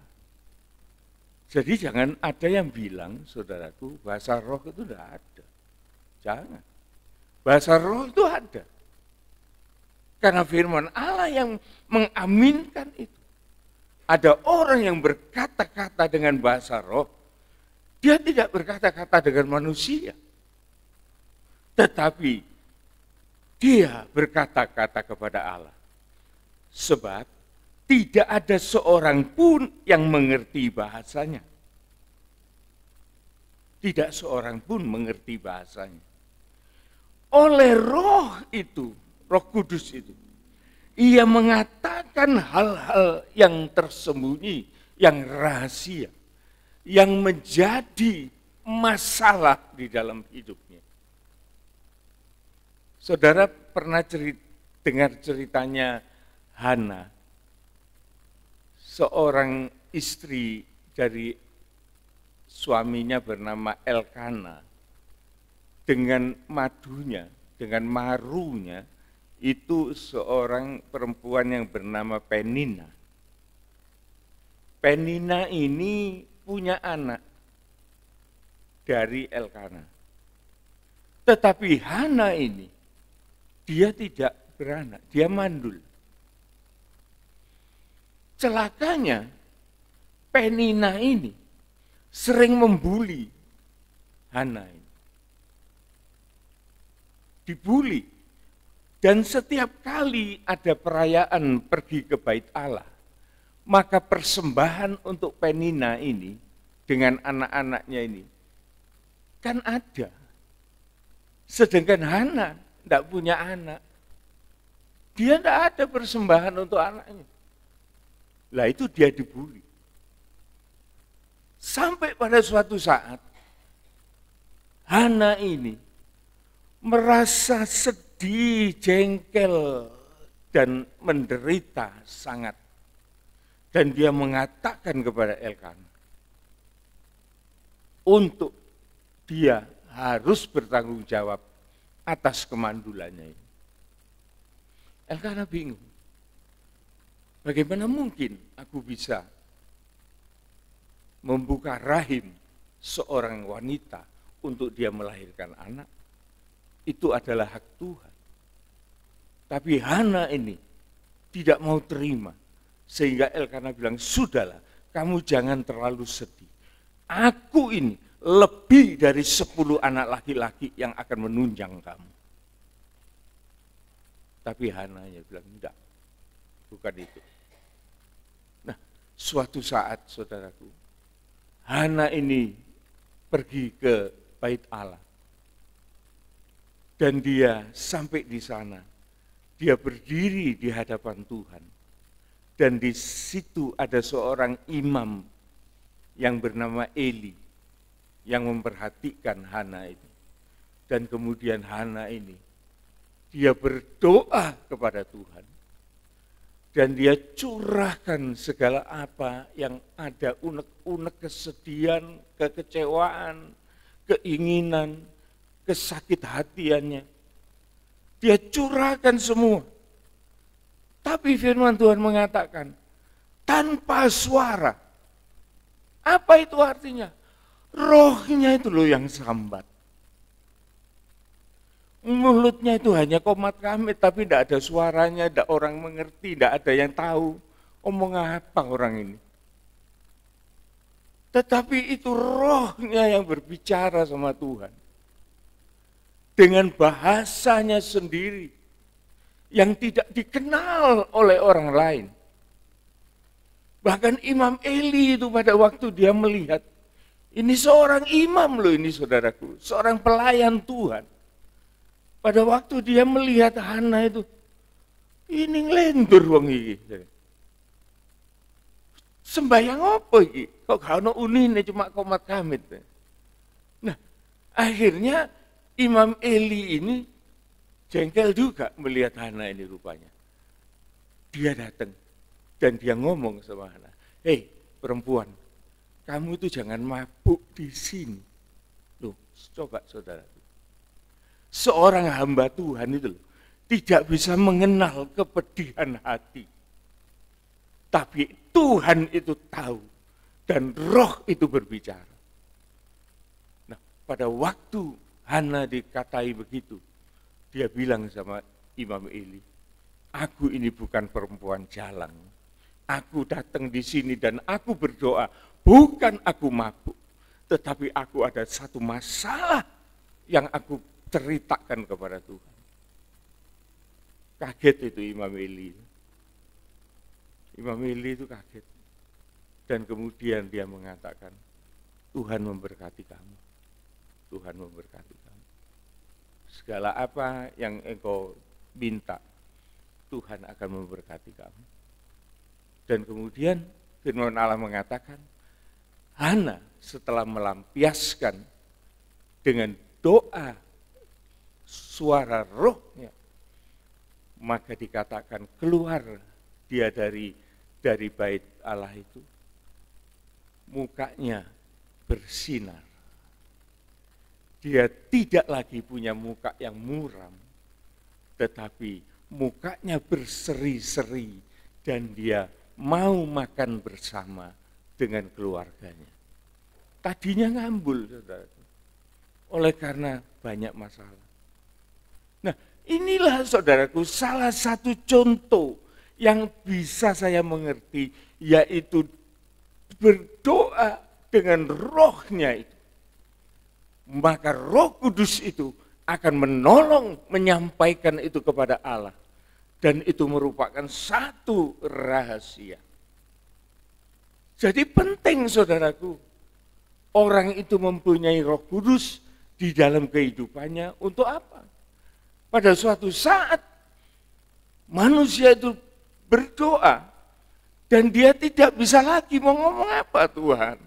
Speaker 2: Jadi jangan ada yang bilang, saudaraku, bahasa roh itu tidak ada. Jangan. Bahasa roh itu ada. Karena firman Allah yang mengaminkan itu. Ada orang yang berkata-kata dengan bahasa roh, dia tidak berkata-kata dengan manusia. Tetapi dia berkata-kata kepada Allah. Sebab tidak ada seorang pun yang mengerti bahasanya. Tidak seorang pun mengerti bahasanya. Oleh roh itu, Roh Kudus itu, ia mengatakan hal-hal yang tersembunyi, yang rahasia, yang menjadi masalah di dalam hidupnya. Saudara pernah dengar ceritanya Hana, seorang istri dari suaminya bernama Elkana, dengan madunya, dengan marunya, itu seorang perempuan yang bernama Penina. Penina ini punya anak dari Elkana. Tetapi Hana ini, dia tidak beranak, dia mandul. Celakanya, Penina ini sering membuli Hana ini. Dibuli. Dan setiap kali ada perayaan pergi ke bait Allah, maka persembahan untuk Penina ini dengan anak-anaknya ini kan ada. Sedangkan Hana tidak punya anak. Dia tidak ada persembahan untuk anaknya. Lah itu dia dibuli. Sampai pada suatu saat, Hana ini merasa sedih, jengkel, dan menderita sangat. Dan dia mengatakan kepada Elkana, untuk dia harus bertanggung jawab atas kemandulannya ini. Elkana bingung. Bagaimana mungkin aku bisa membuka rahim seorang wanita untuk dia melahirkan anak? Itu adalah hak Tuhan. Tapi Hana ini tidak mau terima. Sehingga Elkana bilang, sudahlah, kamu jangan terlalu sedih. Aku ini lebih dari 10 anak laki-laki yang akan menunjang kamu. Tapi Hana bilang, enggak, bukan itu. Nah, suatu saat, saudaraku, Hana ini pergi ke bait Allah. Dan dia sampai di sana, dia berdiri di hadapan Tuhan. Dan di situ ada seorang imam yang bernama Eli, yang memperhatikan Hana itu. Dan kemudian Hana ini, dia berdoa kepada Tuhan. Dan dia curahkan segala apa yang ada, unek-unek kesedihan, kekecewaan, keinginan, kesakit hatiannya. Dia curahkan semua. Tapi firman Tuhan mengatakan, tanpa suara. Apa itu artinya? Rohnya itu loh yang sambat. Mulutnya itu hanya komat kamit, tapi tidak ada suaranya, tidak orang mengerti, tidak ada yang tahu. Omong apa orang ini? Tetapi itu rohnya yang berbicara sama Tuhan. Dengan bahasanya sendiri yang tidak dikenal oleh orang lain. Bahkan Imam Eli itu pada waktu dia melihat, ini seorang imam loh ini saudaraku, seorang pelayan Tuhan. Pada waktu dia melihat Hana itu, ini ngelendur wong iki. sembahyang apa iki? Kok gak ono unine cuma komat kamit. Nah, akhirnya Imam Eli ini jengkel juga melihat Hana ini rupanya. Dia datang dan dia ngomong sama Hana, "Hei perempuan, kamu itu jangan mabuk di sini." Loh, coba saudara. Seorang hamba Tuhan itu loh, tidak bisa mengenal kepedihan hati. Tapi Tuhan itu tahu dan Roh itu berbicara. Nah, pada waktu Hana dikatai begitu, dia bilang sama Imam Eli, "Aku ini bukan perempuan jalang. Aku datang di sini dan aku berdoa, bukan aku mabuk, tetapi aku ada satu masalah yang aku ceritakan kepada Tuhan." Kaget itu Imam Eli. Imam Eli itu kaget. Dan kemudian dia mengatakan, "Tuhan memberkati kamu. Tuhan memberkati kamu. Segala apa yang engkau minta, Tuhan akan memberkati kamu." Dan kemudian firman Allah mengatakan, Hana setelah melampiaskan dengan doa suara rohnya, maka dikatakan keluar dia dari bait Allah itu, mukanya bersinar. Dia tidak lagi punya muka yang muram, tetapi mukanya berseri-seri dan dia mau makan bersama dengan keluarganya. Tadinya ngambul, saudara, oleh karena banyak masalah. Nah, inilah saudaraku salah satu contoh yang bisa saya mengerti, yaitu berdoa dengan rohnya itu. Maka Roh Kudus itu akan menolong menyampaikan itu kepada Allah. Dan itu merupakan satu rahasia. Jadi penting saudaraku, orang itu mempunyai Roh Kudus di dalam kehidupannya untuk apa? Pada suatu saat manusia itu berdoa dan dia tidak bisa lagi mau ngomong apa Tuhan.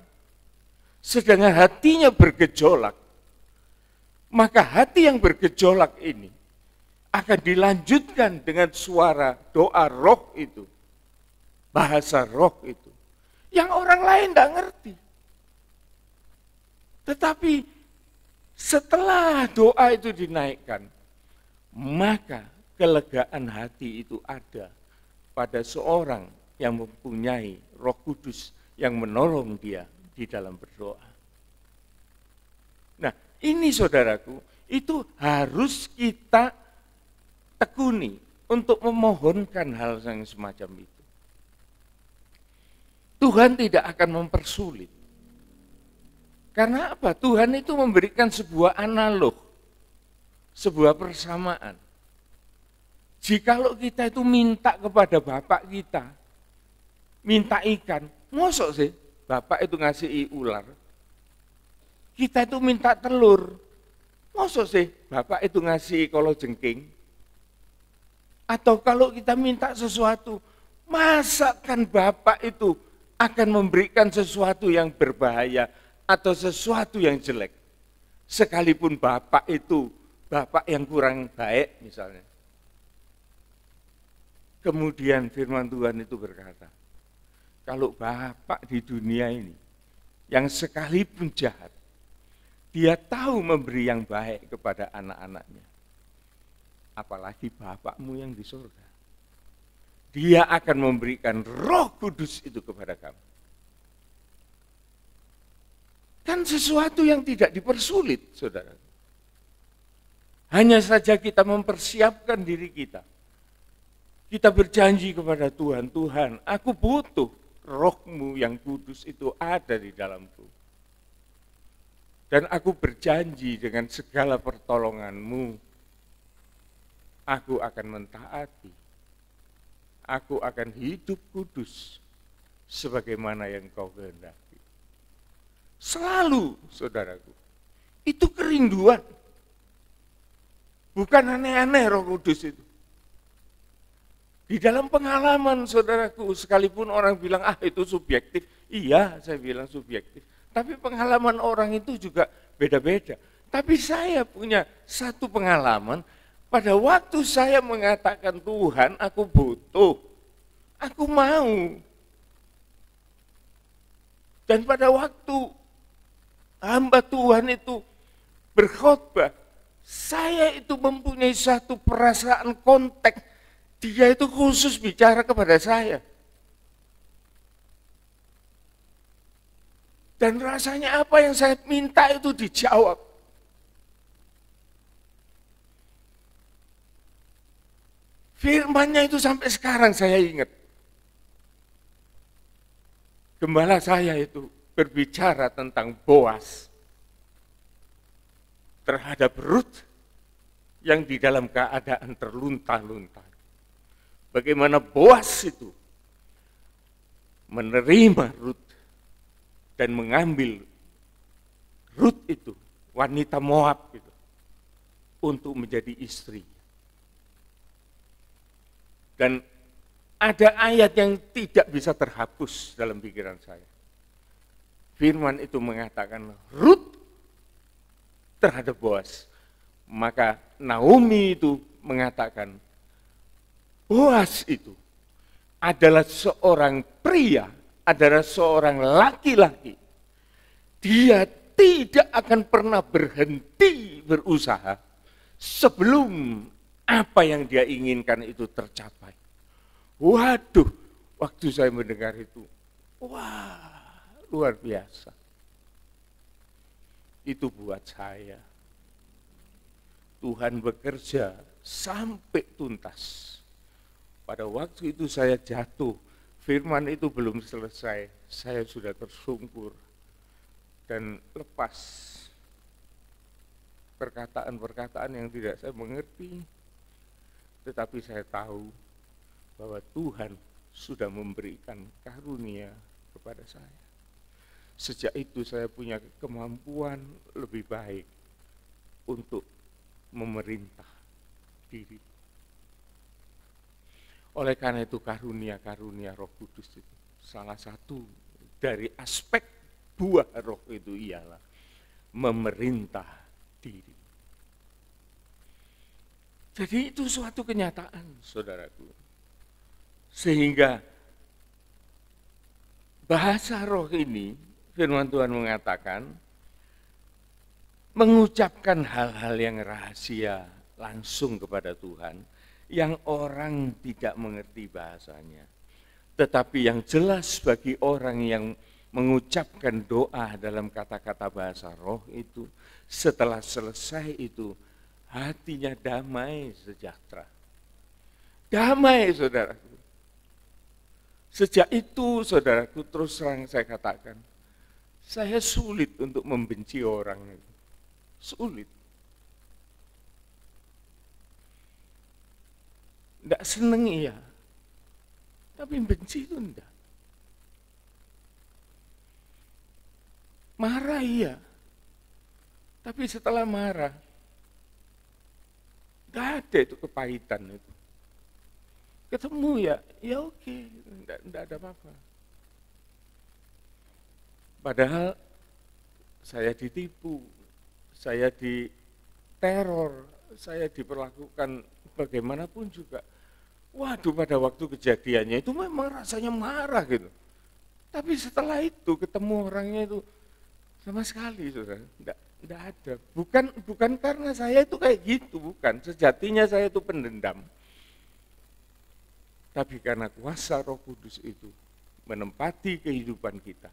Speaker 2: Sedangkan hatinya bergejolak. Maka hati yang bergejolak ini akan dilanjutkan dengan suara doa roh itu. Bahasa roh itu. Yang orang lain tidak ngerti. Tetapi setelah doa itu dinaikkan, maka kelegaan hati itu ada pada seorang yang mempunyai Roh Kudus yang menolong dia di dalam berdoa. Nah, ini saudaraku, itu harus kita tekuni untuk memohonkan hal yang semacam itu. Tuhan tidak akan mempersulit. Karena apa? Tuhan itu memberikan sebuah analog, sebuah persamaan. Jikalau kita itu minta kepada bapak kita, minta ikan, mosok sih bapak itu ngasih ular. Kita itu minta telur, mosok sih bapak itu ngasih kalajengking. Atau kalau kita minta sesuatu, masakan bapak itu akan memberikan sesuatu yang berbahaya atau sesuatu yang jelek. Sekalipun bapak itu bapak yang kurang baik misalnya. Kemudian firman Tuhan itu berkata, kalau bapak di dunia ini yang sekalipun jahat, dia tahu memberi yang baik kepada anak-anaknya. Apalagi bapakmu yang di surga. Dia akan memberikan Roh Kudus itu kepada kamu. Kan sesuatu yang tidak dipersulit, saudara. Hanya saja kita mempersiapkan diri kita. Kita berjanji kepada Tuhan, Tuhan, aku butuh Roh-Mu yang kudus itu ada di dalamku. Dan aku berjanji dengan segala pertolongan-Mu, aku akan mentaati. Aku akan hidup kudus sebagaimana yang Kau kehendaki. Selalu, saudaraku, itu kerinduan. Bukan aneh-aneh Roh Kudus itu. Di dalam pengalaman saudaraku, sekalipun orang bilang, itu subjektif. Iya, saya bilang subjektif. Tapi pengalaman orang itu juga beda-beda. Tapi saya punya satu pengalaman, pada waktu saya mengatakan Tuhan, aku butuh, aku mau. Dan pada waktu hamba Tuhan itu berkhotbah, saya itu mempunyai satu perasaan konteks. Dia itu khusus bicara kepada saya. Dan rasanya apa yang saya minta itu dijawab. Firman-Nya itu sampai sekarang saya ingat. Gembala saya itu berbicara tentang Boas terhadap Rut yang di dalam keadaan terlunta-lunta. Bagaimana Boas itu menerima Rut dan mengambil Rut itu, wanita Moab itu, untuk menjadi istri. Dan ada ayat yang tidak bisa terhapus dalam pikiran saya. Firman itu mengatakan Rut terhadap Boas. Maka Naomi itu mengatakan Boas itu adalah seorang pria, adalah seorang laki-laki. Dia tidak akan pernah berhenti berusaha sebelum apa yang dia inginkan itu tercapai. Waduh, waktu saya mendengar itu, wah, luar biasa. Itu buat saya. Tuhan bekerja sampai tuntas. Pada waktu itu saya jatuh, firman itu belum selesai, saya sudah tersungkur dan lepas perkataan-perkataan yang tidak saya mengerti. Tetapi saya tahu bahwa Tuhan sudah memberikan karunia kepada saya. Sejak itu saya punya kemampuan lebih baik untuk memerintah diri. Oleh karena itu karunia-karunia Roh Kudus itu salah satu dari aspek buah roh itu ialah memerintah diri. Jadi itu suatu kenyataan, saudaraku. Sehingga bahasa roh ini, firman Tuhan mengatakan, mengucapkan hal-hal yang rahasia langsung kepada Tuhan, yang orang tidak mengerti bahasanya. Tetapi yang jelas bagi orang yang mengucapkan doa dalam kata-kata bahasa roh itu, setelah selesai itu, hatinya damai sejahtera. Damai, saudaraku. Sejak itu, saudaraku, terus terang saya katakan, saya sulit untuk membenci orang itu. Sulit. Tidak seneng iya, tapi benci itu enggak. Marah iya, tapi setelah marah, enggak ada itu kepahitan itu. Ketemu ya oke, enggak ada apa-apa. Padahal saya ditipu, saya diteror, saya diperlakukan bagaimanapun juga. Waduh, pada waktu kejadiannya itu memang rasanya marah gitu. Tapi setelah itu ketemu orangnya itu sama sekali, saudara, enggak ada. Bukan karena saya itu kayak gitu, bukan. Sejatinya saya itu pendendam. Tapi karena kuasa Roh Kudus itu menempati kehidupan kita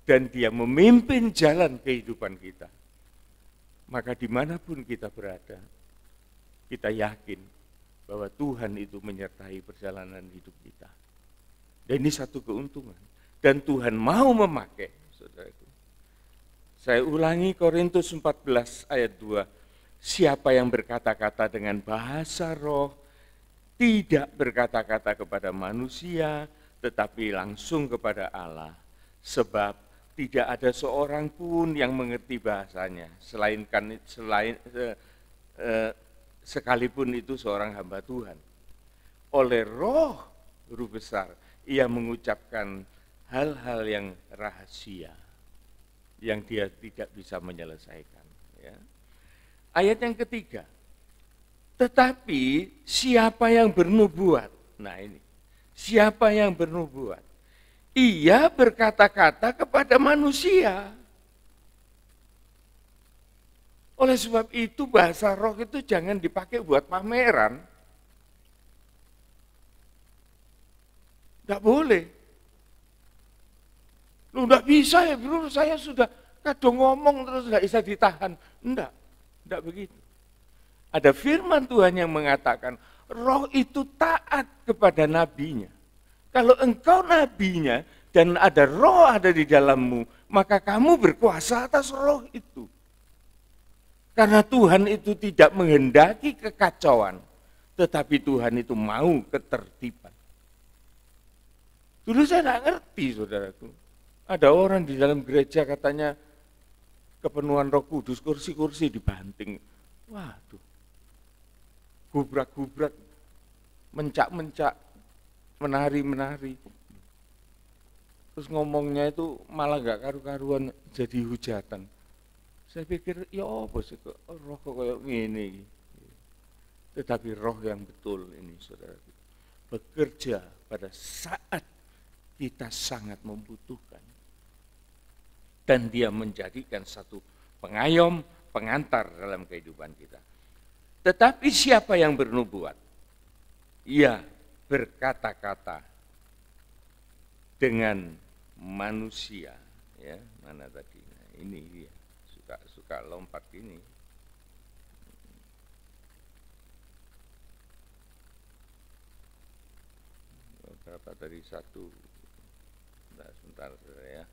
Speaker 2: dan Dia memimpin jalan kehidupan kita, maka dimanapun kita berada, kita yakin bahwa Tuhan itu menyertai perjalanan hidup kita. Dan ini satu keuntungan. Dan Tuhan mau memakai, saudaraku. Saya ulangi Korintus 14 ayat 2. Siapa yang berkata-kata dengan bahasa roh, tidak berkata-kata kepada manusia, tetapi langsung kepada Allah. Sebab tidak ada seorang pun yang mengerti bahasanya, sekalipun itu seorang hamba Tuhan. oleh Roh Guru Besar, ia mengucapkan hal-hal yang rahasia, yang dia tidak bisa menyelesaikan. Ya. Ayat yang ketiga, tetapi siapa yang bernubuat? Nah ini, siapa yang bernubuat? Ia berkata-kata kepada manusia. Oleh sebab itu bahasa roh itu jangan dipakai buat pameran. Tidak boleh. Lu tidak bisa ya bro, saya sudah kadang ngomong terus tidak bisa ditahan. Tidak begitu. Ada firman Tuhan yang mengatakan, roh itu taat kepada nabinya. Kalau engkau nabinya dan ada roh ada di dalammu, maka kamu berkuasa atas roh itu. Karena Tuhan itu tidak menghendaki kekacauan, tetapi Tuhan itu mau ketertiban. Dulu saya tidak ngerti, saudaraku. Ada orang di dalam gereja katanya kepenuhan Roh Kudus, kursi-kursi dibanting. Waduh, gubrak-gubrak, mencak-mencak, menari-menari. Terus ngomongnya itu malah gak karu-karuan, jadi hujatan. Saya pikir, ya apa sih roh kok kayak gini. Tetapi roh yang betul ini, saudara, bekerja pada saat kita sangat membutuhkan. Dan dia menjadikan satu pengayom, pengantar dalam kehidupan kita. Tetapi siapa yang bernubuat? Ia berkata-kata dengan manusia. Ya, mana tadi? Nah, ini dia. Suka lompat ini. Berapa tadi? Satu. Sebentar ya.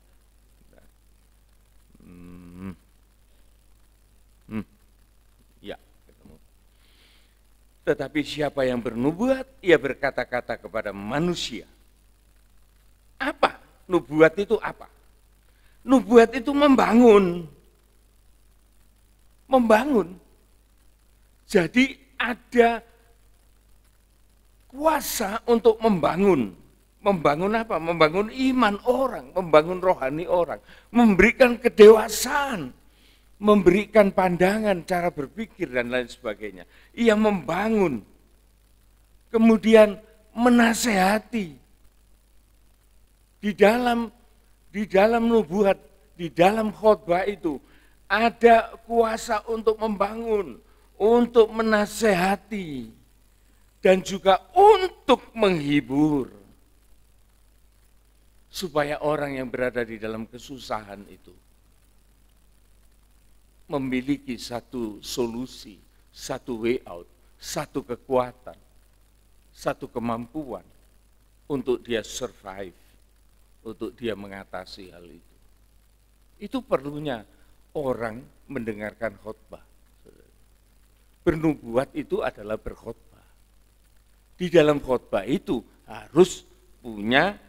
Speaker 2: Ya, ketemu. Tetapi siapa yang bernubuat, ia berkata-kata kepada manusia. Apa? Nubuat itu apa? Nubuat itu membangun. Membangun. Jadi ada kuasa untuk membangun. Membangun apa? Membangun iman orang, membangun rohani orang, memberikan kedewasaan, memberikan pandangan, cara berpikir dan lain sebagainya. Ia membangun, kemudian menasehati. Di dalam nubuat, di dalam khotbah itu ada kuasa untuk membangun, untuk menasehati, dan juga untuk menghibur. Supaya orang yang berada di dalam kesusahan itu memiliki satu solusi, satu way out, satu kekuatan, satu kemampuan untuk dia survive, untuk dia mengatasi hal itu. Itu perlunya orang mendengarkan khotbah. Bernubuat itu adalah berkhotbah. Di dalam khotbah itu harus punya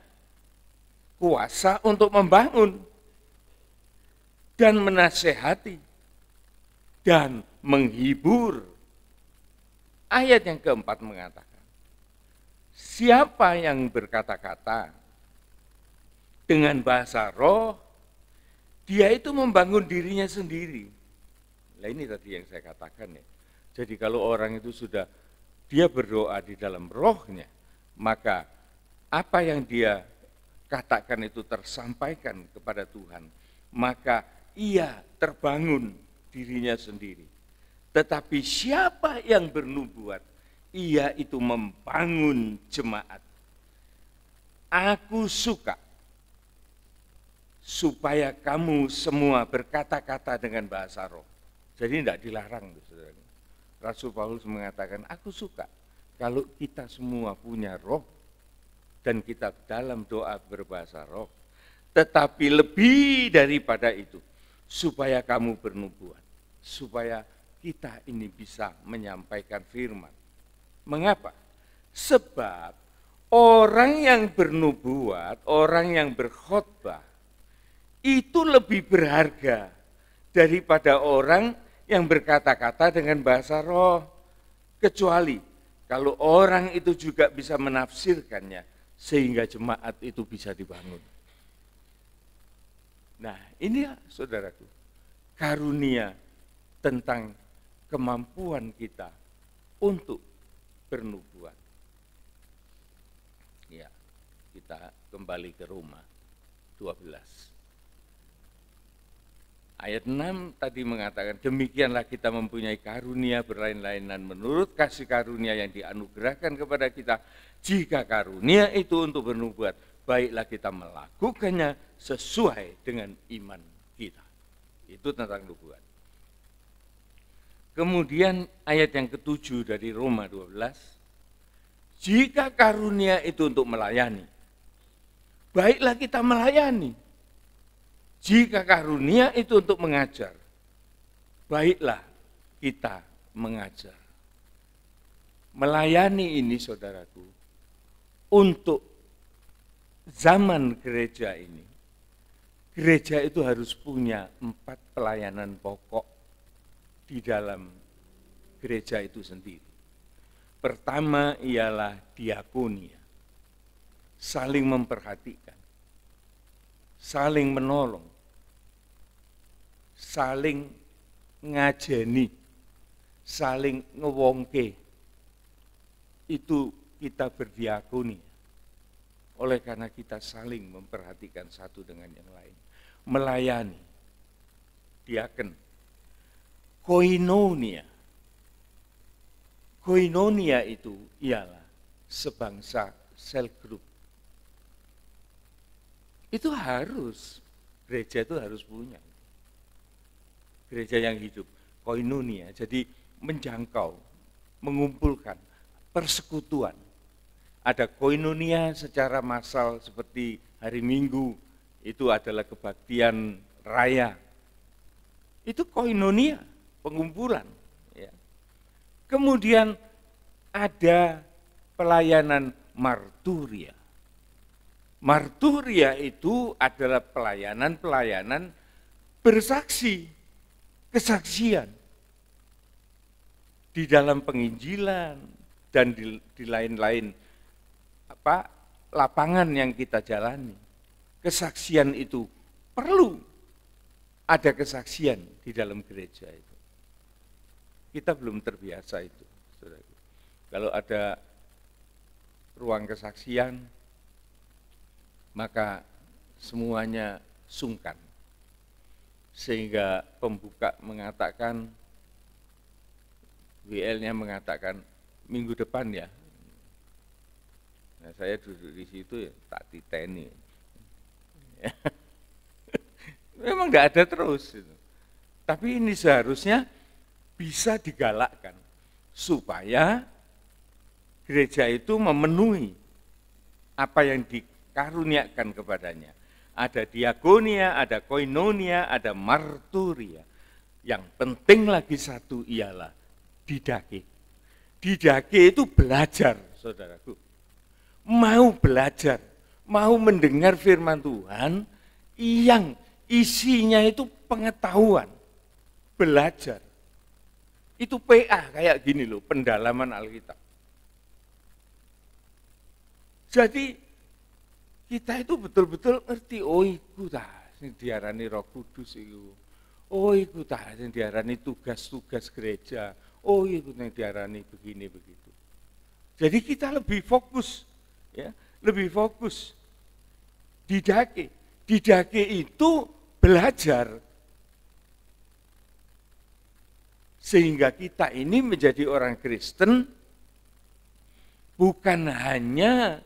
Speaker 2: kuasa untuk membangun dan menasehati dan menghibur. Ayat yang keempat mengatakan, siapa yang berkata-kata dengan bahasa roh, dia itu membangun dirinya sendiri. Nah ini tadi yang saya katakan ya. Jadi kalau orang itu sudah, dia berdoa di dalam rohnya, maka apa yang dia katakan itu tersampaikan kepada Tuhan, maka ia terbangun dirinya sendiri. Tetapi siapa yang bernubuat, ia itu membangun jemaat. Aku suka supaya kamu semua berkata-kata dengan bahasa roh. Jadi tidak dilarang. Saudara. Rasul Paulus mengatakan, aku suka kalau kita semua punya roh, dan kita dalam doa berbahasa roh. Tetapi lebih daripada itu, supaya kamu bernubuat, supaya kita ini bisa menyampaikan firman. Mengapa? Sebab orang yang bernubuat, orang yang berkhotbah, itu lebih berharga daripada orang yang berkata-kata dengan bahasa roh. Kecuali Kalau orang itu juga bisa menafsirkannya, sehingga jemaat itu bisa dibangun. Nah, inilah saudaraku, karunia tentang kemampuan kita untuk bernubuat. Ya, kita kembali ke Roma 12. Ayat 6 tadi mengatakan, demikianlah kita mempunyai karunia berlain-lainan menurut kasih karunia yang dianugerahkan kepada kita. Jika karunia itu untuk bernubuat, baiklah kita melakukannya sesuai dengan iman kita. Itu tentang nubuat. Kemudian ayat yang ke-7 dari Roma 12, jika karunia itu untuk melayani, baiklah kita melayani. Jika karunia itu untuk mengajar, baiklah kita mengajar. Melayani ini saudaraku, untuk zaman gereja ini, gereja itu harus punya 4 pelayanan pokok di dalam gereja itu sendiri. Pertama ialah diakonia, saling memperhatikan, saling menolong, saling ngajeni, saling ngewongke. Itu kita berdiakoni. Oleh karena kita saling memperhatikan satu dengan yang lain. Melayani, diaken. Koinonia. Koinonia itu ialah sebangsa sel group. Itu harus, gereja itu harus punya. Gereja yang hidup, koinonia, jadi menjangkau, mengumpulkan, persekutuan. Ada koinonia secara massal seperti hari Minggu, itu adalah kebaktian raya. Itu koinonia, pengumpulan. Ya. Kemudian ada pelayanan marturia. Marturia itu adalah pelayanan-pelayanan bersaksi, kesaksian. Di dalam penginjilan dan di lain-lain lapangan yang kita jalani. Kesaksian itu perlu ada kesaksian di dalam gereja itu. Kita belum terbiasa itu, saudara. Kalau ada ruang kesaksian, maka semuanya sungkan. Sehingga pembuka mengatakan, WL-nya mengatakan, minggu depan ya. Nah, saya duduk di situ ya, tak titeni. Memang enggak ada terus. Tapi ini seharusnya bisa digalakkan supaya gereja itu memenuhi apa yang dikaruniakan kepadanya. Ada diakonia, ada koinonia, ada marturia. Yang penting lagi satu ialah didake. Didake itu belajar, saudaraku. Mau belajar, mau mendengar firman Tuhan yang isinya itu pengetahuan, belajar. Itu PA kayak gini loh, pendalaman Alkitab. Jadi kita itu betul-betul ngerti, oh iku tah sing diarani Roh Kudus iku. Oh iku tah sing diarani tugas-tugas gereja. Oh iku sing diarani begini begitu. Jadi kita lebih fokus, ya, lebih fokus. Didake. Didake itu belajar. Sehingga kita ini menjadi orang Kristen bukan hanya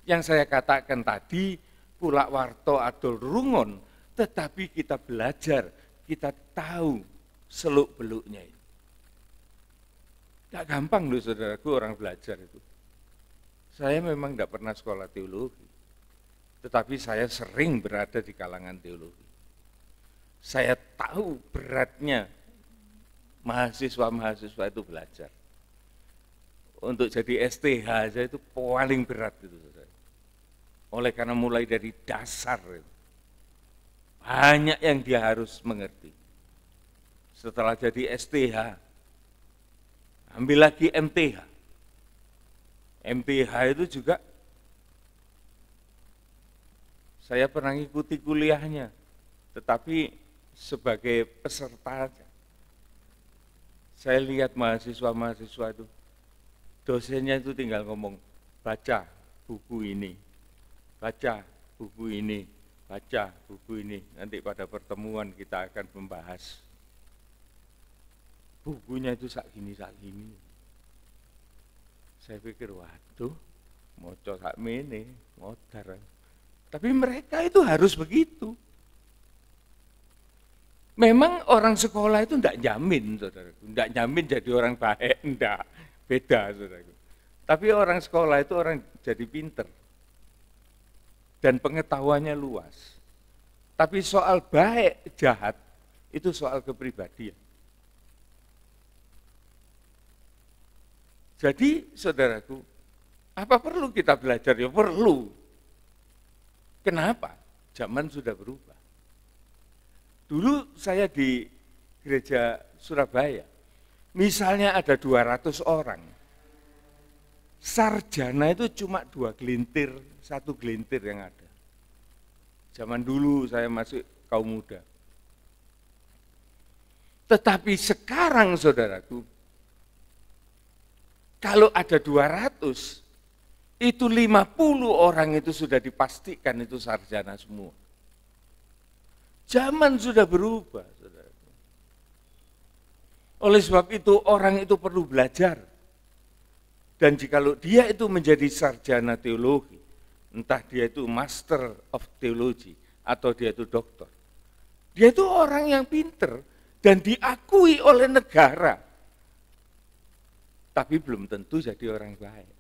Speaker 2: yang saya katakan tadi, kulak warto adol rungon, tetapi kita belajar, kita tahu seluk-beluknya itu. Tidak gampang loh saudaraku orang belajar itu. Saya memang tidak pernah sekolah teologi, tetapi saya sering berada di kalangan teologi. Saya tahu beratnya mahasiswa-mahasiswa itu belajar. Untuk jadi STH saya itu paling berat itu, saudara. Oleh karena mulai dari dasar itu, banyak yang dia harus mengerti. Setelah jadi STH, ambil lagi MTH. MPH itu juga saya pernah ngikuti kuliahnya, tetapi sebagai peserta aja. Saya lihat mahasiswa-mahasiswa itu, dosennya itu tinggal ngomong, baca buku ini, baca buku ini, baca buku ini. Nanti pada pertemuan kita akan membahas. Bukunya itu sak gini. Saya pikir, waduh, moco sak mene, modar. Tapi mereka itu harus begitu. Memang orang sekolah itu enggak jamin, saudaraku. Enggak jamin jadi orang baik, enggak. Beda, saudaraku. Tapi orang sekolah itu orang jadi pinter. Dan pengetahuannya luas. Tapi soal baik, jahat, itu soal kepribadian. Jadi, saudaraku, apa perlu kita belajar? Ya perlu. Kenapa? Zaman sudah berubah. Dulu saya di gereja Surabaya, misalnya ada 200 orang, sarjana itu cuma 2 gelintir, 1 gelintir yang ada. Zaman dulu saya masih kaum muda. Tetapi sekarang saudaraku, kalau ada 200, itu 50 orang itu sudah dipastikan itu sarjana semua. Zaman sudah berubah, saudara. Oleh sebab itu orang itu perlu belajar. Dan jikalau dia itu menjadi sarjana teologi, entah dia itu master of theology atau dia itu doktor, dia itu orang yang pinter dan diakui oleh negara. Tapi belum tentu jadi orang baik.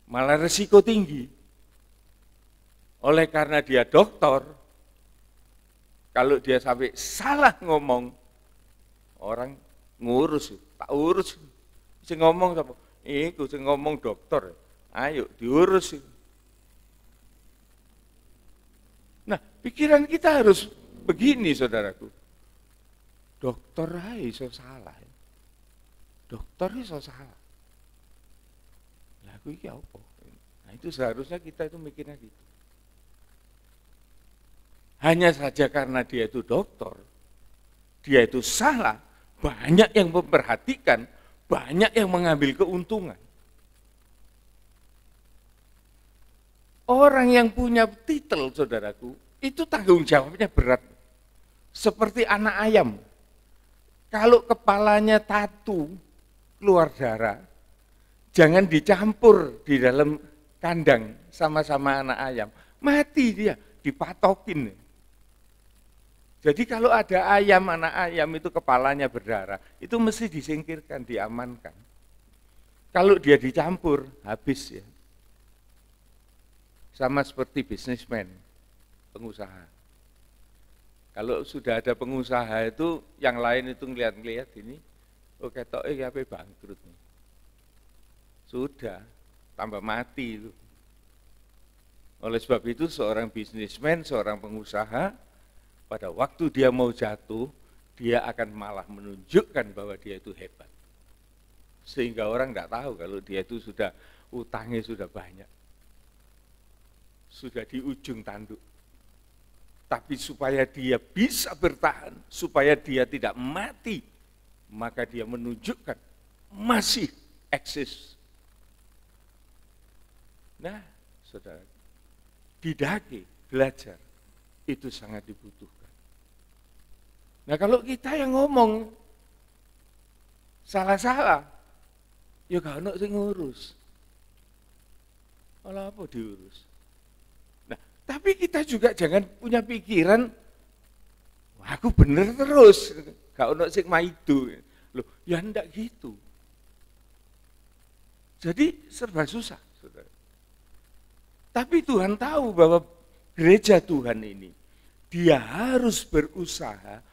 Speaker 2: Malah resiko tinggi. Oleh karena dia doktor, kalau dia sampai salah ngomong, orang ngurus, tak urus. Sing ngomong sapa? Iku sing ngomong dokter. Ayo diurus. Nah, pikiran kita harus begini, saudaraku. Dokter ae iso salah. Dokter iso salah. Lah kuwi iki apa? Nah, itu seharusnya kita itu mikirnya gitu. Hanya saja karena dia itu dokter, dia itu salah, banyak yang memperhatikan, banyak yang mengambil keuntungan. Orang yang punya titel, saudaraku, itu tanggung jawabnya berat. Seperti anak ayam. Kalau kepalanya tatu, keluar darah, jangan dicampur di dalam kandang sama-sama anak ayam. Mati dia, dipatokin. Jadi kalau ada ayam, anak ayam itu kepalanya berdarah, itu mesti disingkirkan, diamankan. Kalau dia dicampur, habis ya. Sama seperti bisnismen, pengusaha. Kalau sudah ada pengusaha itu, yang lain itu ngeliat-ngeliat ini, oh ketoknya apa bangkrut nih. Sudah, tambah mati itu. Oleh sebab itu seorang bisnismen, seorang pengusaha, pada waktu dia mau jatuh, dia akan malah menunjukkan bahwa dia itu hebat. Sehingga orang nggak tahu kalau dia itu sudah utangnya sudah banyak. Sudah di ujung tanduk. Tapi supaya dia bisa bertahan, supaya dia tidak mati, maka dia menunjukkan masih eksis. Nah, saudara, didaki, belajar, itu sangat dibutuhkan. Nah kalau kita yang ngomong salah-salah, ya gak ono sing ngurus. Malah apa diurus? Nah, tapi kita juga jangan punya pikiran, wah aku bener terus, gak ono sing maido. Loh, ya enggak gitu. Jadi serba susah, saudara. Tapi Tuhan tahu bahwa gereja Tuhan ini, dia harus berusaha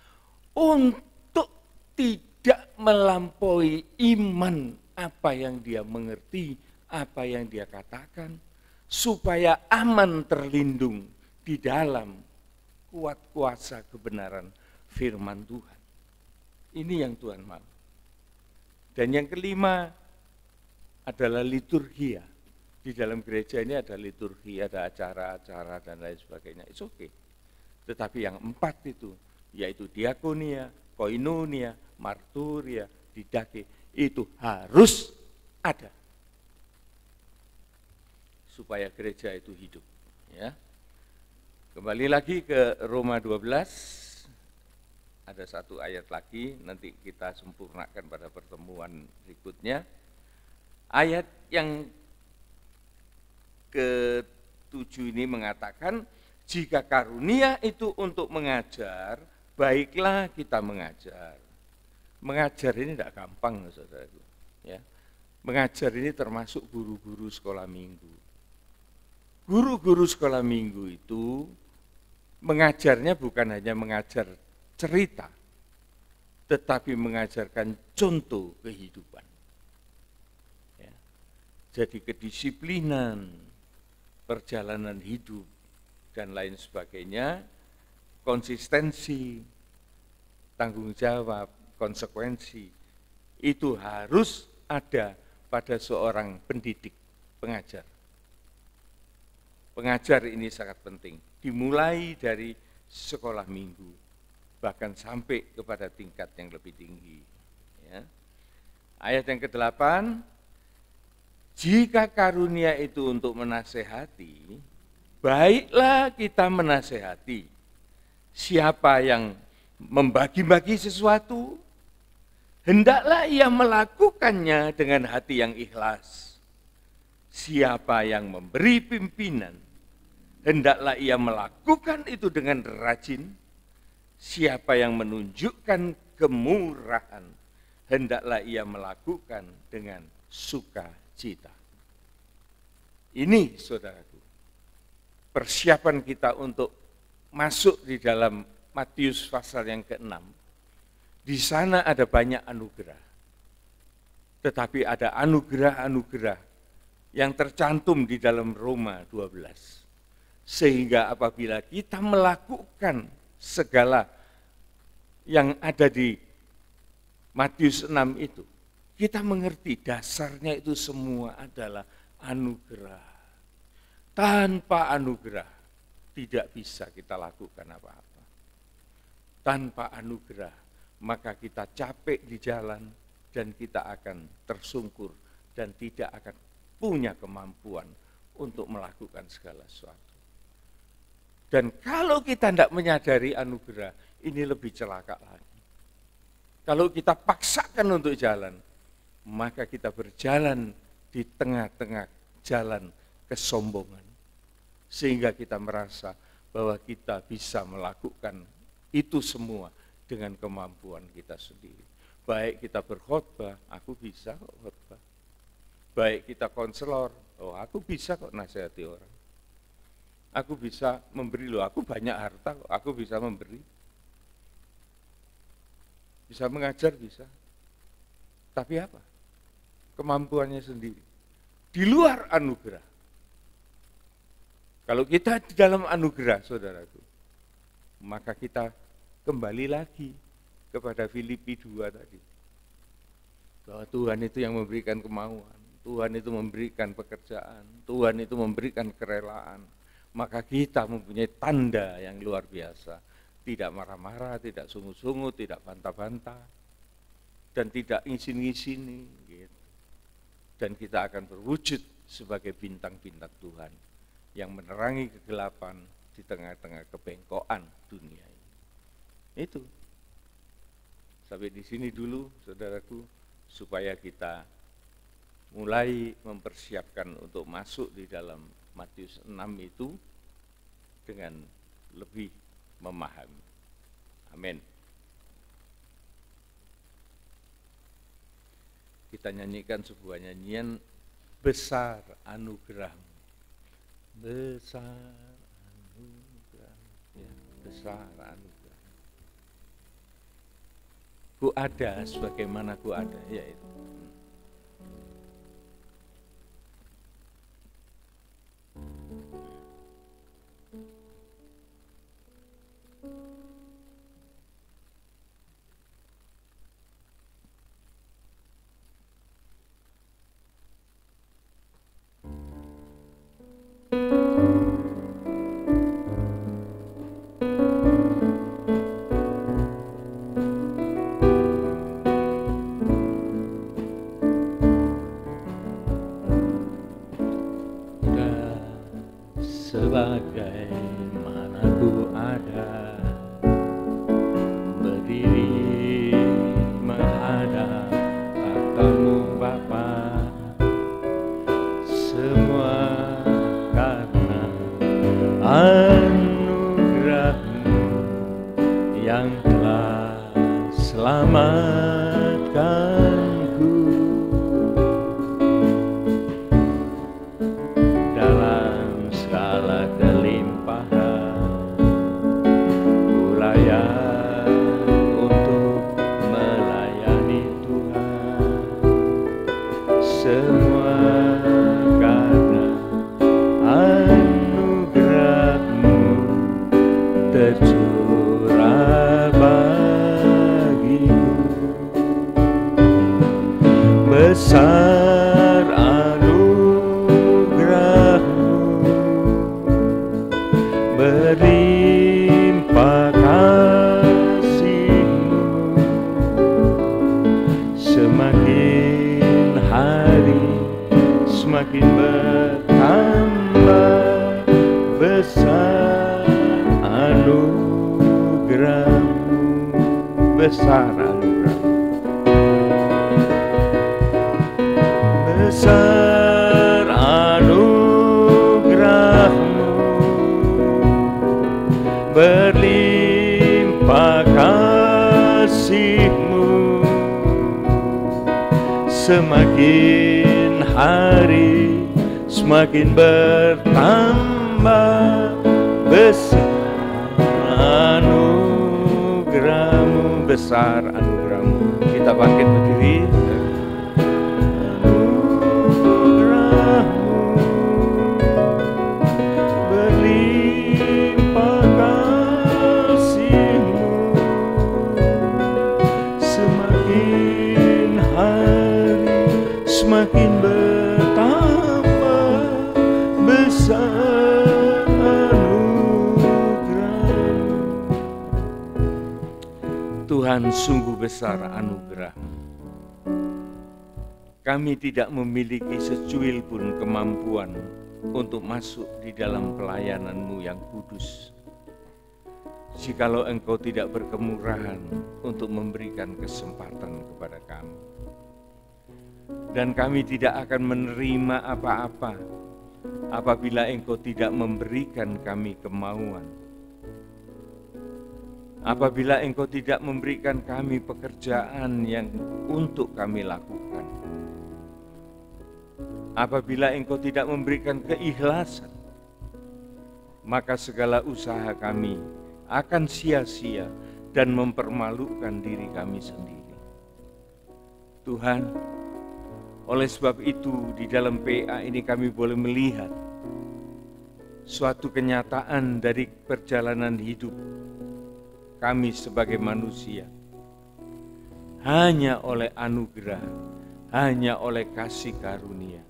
Speaker 2: untuk tidak melampaui iman apa yang dia mengerti, apa yang dia katakan, supaya aman terlindung di dalam kuat kuasa kebenaran firman Tuhan. Ini yang Tuhan mau. Dan yang kelima, adalah liturgia. Di dalam gereja ini ada liturgi, ada acara-acara dan lain sebagainya. It's okay. Tetapi yang 4 itu, yaitu diakonia, koinonia, marturia, didake, itu harus ada. Supaya gereja itu hidup. Ya. Kembali lagi ke Roma 12, ada satu ayat lagi, nanti kita sempurnakan pada pertemuan berikutnya. Ayat yang ke-7 ini mengatakan, jika karunia itu untuk mengajar, baiklah kita mengajar. Mengajar ini tidak gampang, saudaraku. Ya. Mengajar ini termasuk guru-guru sekolah minggu. Guru-guru sekolah minggu itu mengajarnya bukan hanya mengajar cerita, tetapi mengajarkan contoh kehidupan. Ya. Jadi kedisiplinan, perjalanan hidup, dan lain sebagainya, konsistensi, tanggung jawab, konsekuensi, itu harus ada pada seorang pendidik, pengajar. Pengajar ini sangat penting, dimulai dari sekolah minggu, bahkan sampai kepada tingkat yang lebih tinggi. Ya. Ayat yang ke-8, jika karunia itu untuk menasehati, baiklah kita menasehati. Siapa yang membagi-bagi sesuatu, hendaklah ia melakukannya dengan hati yang ikhlas. Siapa yang memberi pimpinan, hendaklah ia melakukan itu dengan rajin. Siapa yang menunjukkan kemurahan, hendaklah ia melakukan dengan sukacita. Ini, saudaraku, persiapan kita untuk masuk di dalam Matius pasal yang ke-6. Di sana ada banyak anugerah. Tetapi ada anugerah-anugerah yang tercantum di dalam Roma 12. Sehingga apabila kita melakukan segala yang ada di Matius 6 itu, kita mengerti dasarnya itu semua adalah anugerah. Tanpa anugerah tidak bisa kita lakukan apa-apa. Tanpa anugerah maka kita capek di jalan dan kita akan tersungkur dan tidak akan punya kemampuan untuk melakukan segala sesuatu. Dan kalau kita tidak menyadari anugerah, ini lebih celaka lagi. Kalau kita paksakan untuk jalan, maka kita berjalan di tengah-tengah jalan kesombongan. Sehingga kita merasa bahwa kita bisa melakukan itu semua dengan kemampuan kita sendiri. Baik kita berkhotbah, aku bisa kok khotbah. Baik kita konselor, oh aku bisa kok nasihati orang. Aku bisa memberi loh, aku banyak harta kok, aku bisa memberi. Bisa mengajar, bisa. Tapi apa? Kemampuannya sendiri. Di luar anugerah. Kalau kita di dalam anugerah, saudaraku, maka kita kembali lagi kepada Filipi 2 tadi. Bahwa Tuhan itu yang memberikan kemauan, Tuhan itu memberikan pekerjaan, Tuhan itu memberikan kerelaan. Maka kita mempunyai tanda yang luar biasa. Tidak marah-marah, tidak sungut-sungut, tidak bantah-bantah, dan tidak ngisin-ngisini. Gitu. Dan kita akan berwujud sebagai bintang-bintang Tuhan yang menerangi kegelapan di tengah-tengah kebengkokan dunia ini. Itu. Sampai di sini dulu, saudaraku, supaya kita mulai mempersiapkan untuk masuk di dalam Matius 6 itu dengan lebih memahami. Amin. Kita nyanyikan sebuah nyanyian, besar anugerahmu. Besar anugerah, ya, besar anugerah. Ku ada sebagaimana ku ada, yaitu. aku ada berdiri menghadap takhta-Mu Bapa, semua karena anugerah-Mu yang telah selamatkanku dalam segala kelimpahan. Ku layak untuk melayani Tuhan, semua karena anugerah-Mu tercurah bagiku. Besar anugerah-Mu, berlimpah kasih-Mu, semakin hari semakin bertambah. Besar anugerah-Mu, besar anugerah-Mu, besar anugerah-Mu, berlimpah kasih-Mu, semakin hari semakin bertambah. Besar anugerah-Mu, besar anugerah-Mu. Kita bangkit berdiri. Anugerah-Mu, berlimpah kasih-Mu, semakin hari semakin bertambah. Besar anugerah-Mu. Tuhan, sungguh besar anugerah-Mu. Kami tidak memiliki secuil pun kemampuan untuk masuk di dalam pelayanan-Mu yang kudus, jikalau Engkau tidak berkemurahan untuk memberikan kesempatan kepada kami. Dan kami tidak akan menerima apa-apa apabila Engkau tidak memberikan kami kemauan, apabila Engkau tidak memberikan kami pekerjaan yang untuk kami lakukan, apabila Engkau tidak memberikan keikhlasan, maka segala usaha kami akan sia-sia dan mempermalukan diri kami sendiri. Tuhan, oleh sebab itu di dalam PA ini kami boleh melihat suatu kenyataan dari perjalanan hidup kami sebagai manusia. Hanya oleh anugerah, hanya oleh kasih karunia,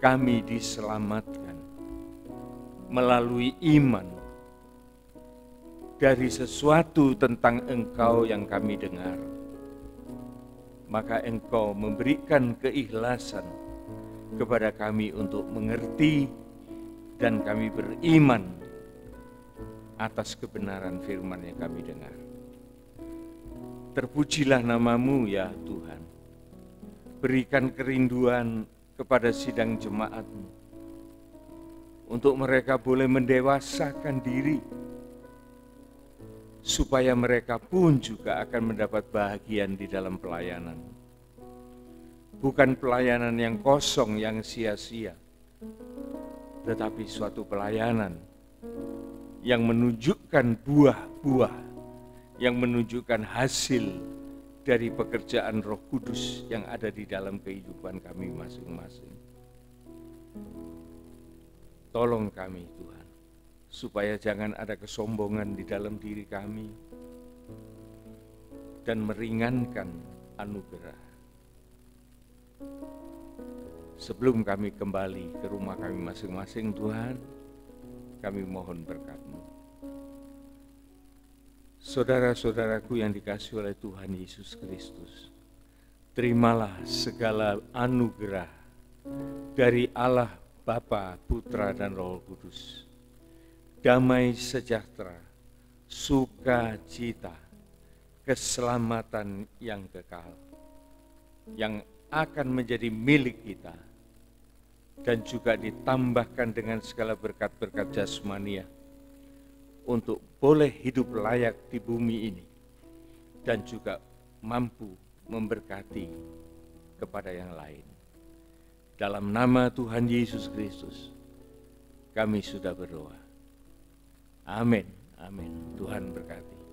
Speaker 2: kami diselamatkan melalui iman dari sesuatu tentang Engkau yang kami dengar. Maka Engkau memberikan keikhlasan kepada kami untuk mengerti dan kami beriman atas kebenaran firman yang kami dengar. Terpujilah nama-Mu ya Tuhan. Berikan kerinduan kepada sidang jemaat-Mu untuk mereka boleh mendewasakan diri, supaya mereka pun juga akan mendapat bahagian di dalam pelayanan. Bukan pelayanan yang kosong, yang sia-sia, tetapi suatu pelayanan yang menunjukkan buah-buah, yang menunjukkan hasil dari pekerjaan Roh Kudus yang ada di dalam kehidupan kami masing-masing. Tolong kami Tuhan, supaya jangan ada kesombongan di dalam diri kami dan meringankan anugerah. Sebelum kami kembali ke rumah kami masing-masing Tuhan, kami mohon berkat-Mu. Saudara-saudaraku yang dikasihi oleh Tuhan Yesus Kristus, terimalah segala anugerah dari Allah Bapa, Putra, dan Roh Kudus. damai sejahtera, sukacita, keselamatan yang kekal, yang akan menjadi milik kita, dan juga ditambahkan dengan segala berkat-berkat jasmania, untuk boleh hidup layak di bumi ini, dan juga mampu memberkati kepada yang lain. Dalam nama Tuhan Yesus Kristus, kami sudah berdoa. Amin, amin. Tuhan berkati.